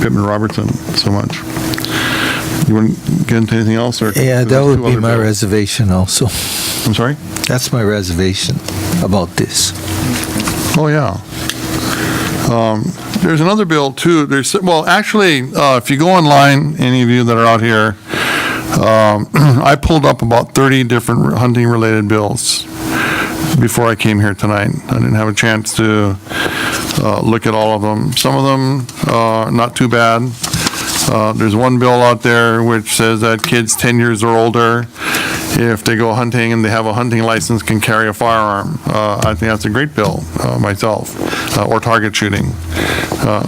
Pittman Robertson so much. You want to get into anything else? Or Yeah, that would be my reservation also. I'm sorry? That's my reservation about this. Oh, yeah. There's another bill, too. Well, actually, if you go online, any of you that are out here, I pulled up about 30 different hunting-related bills before I came here tonight. I didn't have a chance to look at all of them. Some of them not too bad. There's one bill out there which says that kids 10 years or older, if they go hunting and they have a hunting license, can carry a firearm. I think that's a great bill myself, or target shooting.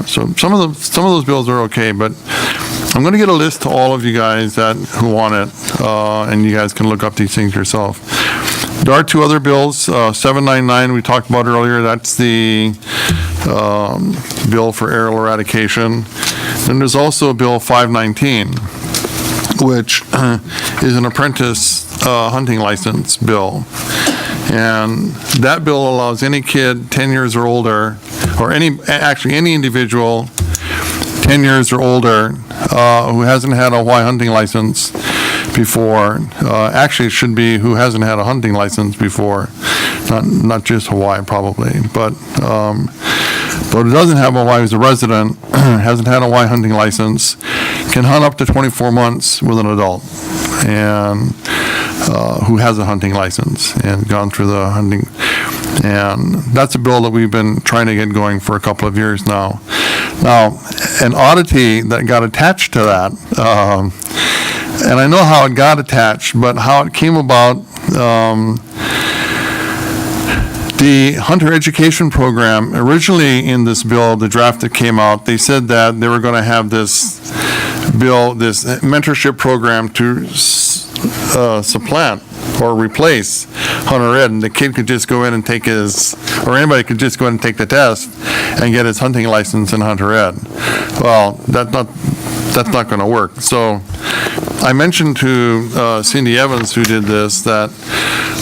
So some of those bills are okay, but I'm going to get a list to all of you guys who want it, and you guys can look up these things yourself. There are two other bills, 799 we talked about earlier. That's the bill for aerial eradication. Then there's also Bill 519, which is an apprentice hunting license bill. And that bill allows any kid 10 years or older, or or any individual 10 years or older who hasn't had a Hawaii hunting license before, actually it should be who hasn't had a hunting license before, not just Hawaii probably, but who doesn't have Hawaii, who's a resident, hasn't had a Hawaii hunting license, can hunt up to 24 months with an adult, and who has a hunting license and gone through the hunting. And that's a bill that we've been trying to get going for a couple of years now. Now, an oddity that got attached to that, and I know how it got attached, but how it came about, the hunter education program, originally in this bill, the draft that came out, they said that they were going to have this bill, this mentorship program to supplant or replace hunter ed, and the kid could just go in and take his, or anybody could just go in and take the test and get his hunting license in hunter ed. Well, that's not going to work. So I mentioned to Cindy Evans, who did this, that,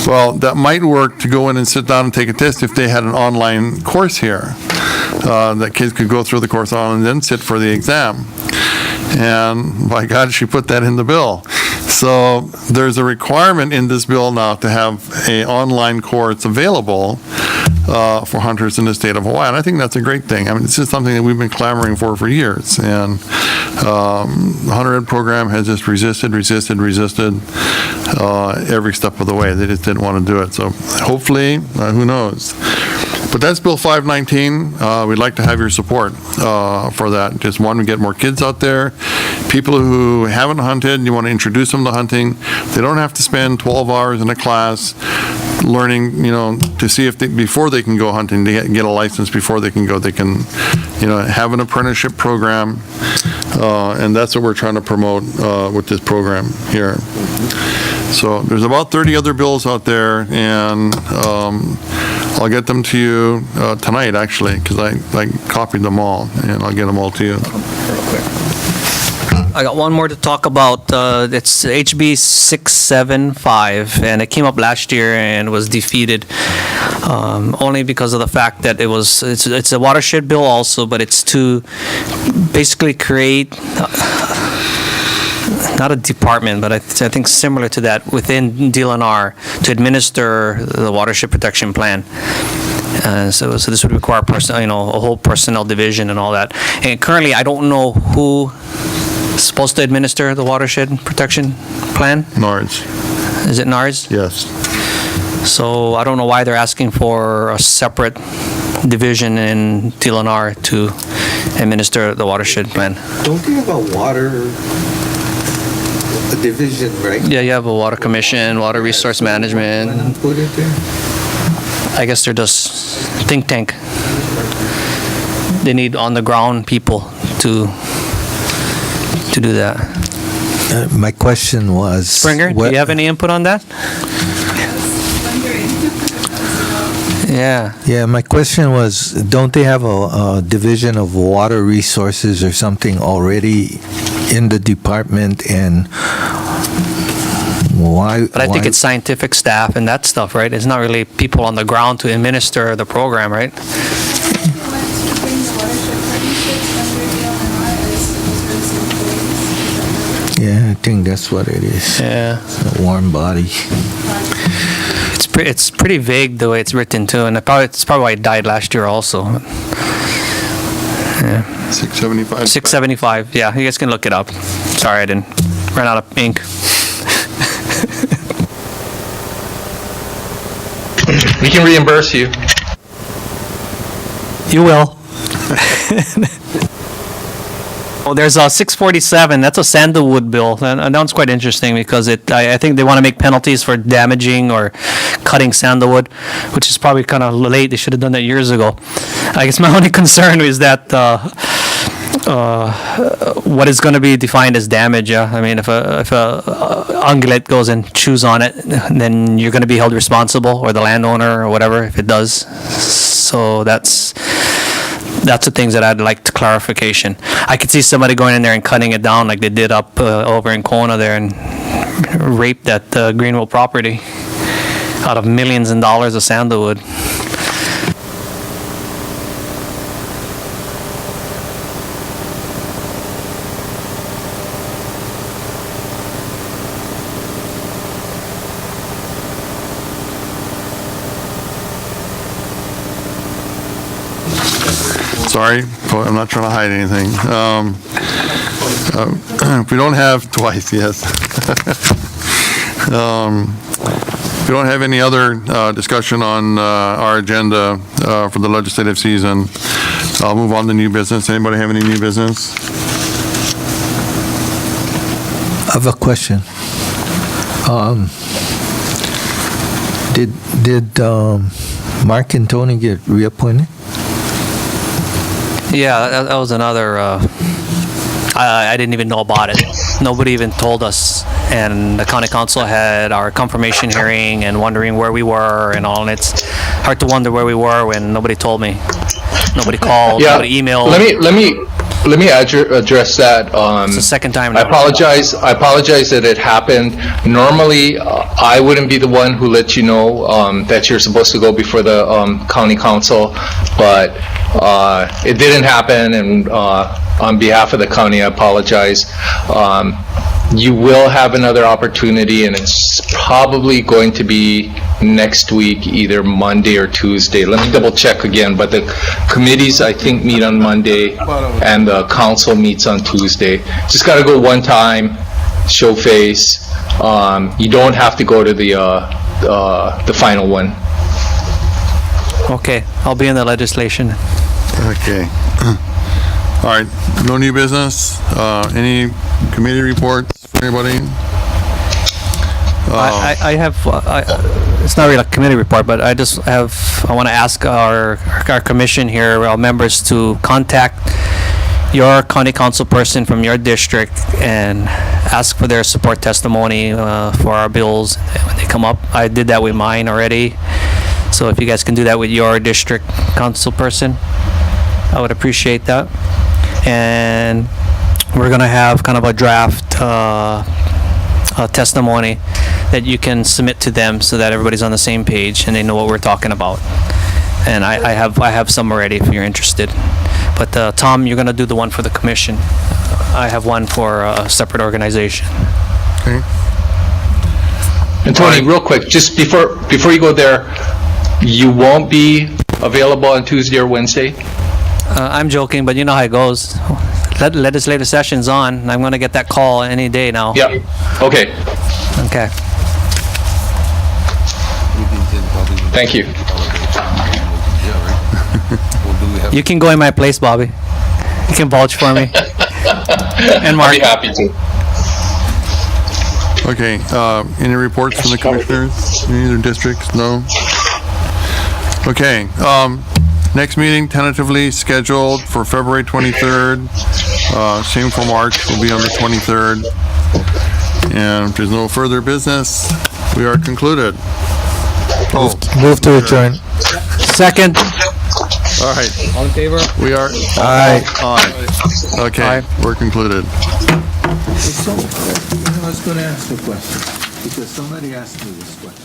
well, that might work to go in and sit down and take a test if they had an online course here. That kids could go through the course on and then sit for the exam. And by God, she put that in the bill. So there's a requirement in this bill now to have an online course available for hunters in the state of Hawaii. And I think that's a great thing. I mean, this is something that we've been clamoring for years. And the Hunter Ed program has just resisted every step of the way. They just didn't want to do it. So hopefully, who knows? But that's Bill 519. We'd like to have your support for that. Just want to get more kids out there. People who haven't hunted, you want to introduce them to hunting. They don't have to spend 12 hours in a class learning, to see if before they can go hunting, to get a license before they can go. They can, have an apprenticeship program. And that's what we're trying to promote with this program here. So there's about 30 other bills out there, and I'll get them to you tonight, actually, because I copied them all, and I'll get them all to you. I got one more to talk about. It's HB 675, and it came up last year and was defeated only because of the fact that it's a watershed bill also, but it's to basically create not a department, but I think similar to that within DLNR to administer the watershed protection plan. So this would require a whole personnel division and all that. And currently, I don't know who is supposed to administer the watershed protection plan. NARS. Is it NARS? Yes. So I don't know why they're asking for a separate division in DLNR to administer the watershed plan. Don't they have a division, right? Yeah, you have a water commission, water resource management. Put it there. I guess they're just think tank. They need on the ground people to do that. My question was... Springer, do you have any input on that? Yeah. Yeah, my question was, don't they have a division of water resources or something already in the department, and why? But I think it's scientific staff and that stuff, right? It's not really people on the ground to administer the program, right? Yeah, I think that's what it is. Yeah. A warm body. It's pretty vague the way it's written too, and it's probably why it died last year also. Yeah. 675. 675. Yeah, you guys can look it up. Sorry, I didn't run out of ink. We can reimburse you. You will. Oh, there's a 647. That's a sandalwood bill, and that one's quite interesting because I think they want to make penalties for damaging or cutting sandalwood, which is probably kind of late. They should have done that years ago. I guess my only concern is that what is going to be defined as damage. Yeah, I mean, if a ungulate goes and chews on it, then you're going to be held responsible, or the landowner, or whatever, if it does. So that's the things that I'd like to clarification. I could see somebody going in there and cutting it down like they did up over in Kona there and rape that Greenville property out of millions and dollars of sandalwood. Sorry, I'm not trying to hide anything. If we don't have, twice, yes. If we don't have any other discussion on our agenda for the legislative season, I'll move on to new business. Anybody have any new business? I have a question. Did Mark and Tony get reappointed? Yeah, that was another, I didn't even know about it. Nobody even told us. And the county council had our confirmation hearing and wondering where we were and all, and it's hard to wonder where we were when nobody told me. Nobody called, Yeah, nobody emailed. let me address that. It's the second time I now. apologize that it happened. Normally, I wouldn't be the one who let you know that you're supposed to go before the county council, but it didn't happen, and on behalf of the county, I apologize. You will have another opportunity, and it's probably going to be next week, either Monday or Tuesday. Let me double check again, but the committees, I think, meet on Monday, and the council meets on Tuesday. Just got to go one time, show face. You don't have to go to the final one. Okay, I'll be in the legislation. Okay. All right, no new business. Any committee reports for anybody? I have, it's not really a committee report, but I want to ask our commission here, our members, to contact your county council person from your district and ask for their support testimony for our bills when they come up. I did that with mine already, so if you guys can do that with your district council person, I would appreciate that. And we're going to have kind of a draft testimony that you can submit to them so that everybody's on the same page and they know what we're talking about. And I have some already if you're interested. But Tom, you're going to do the one for the commission. I have one for a separate organization. Okay. And Tony, real quick, just before you go there, you won't be available on Tuesday or Wednesday? I'm joking, but you know how it goes. Legislative session's on. I'm going to get that call any day now. Yeah, okay. Okay. Thank you. You can go in my place, Bobby. You can vouch for me. And Mark. I'd be happy to. Okay, any reports from the commissioners? Any other districts? No? Okay, next meeting tentatively scheduled for February 23rd. Same for March, will be on the 23rd. And if there's no further business, we are concluded. Move to adjourn. Second. All right, All in favor? we are. Aye. Okay, we're concluded. I was going to ask a question because somebody asked me this question.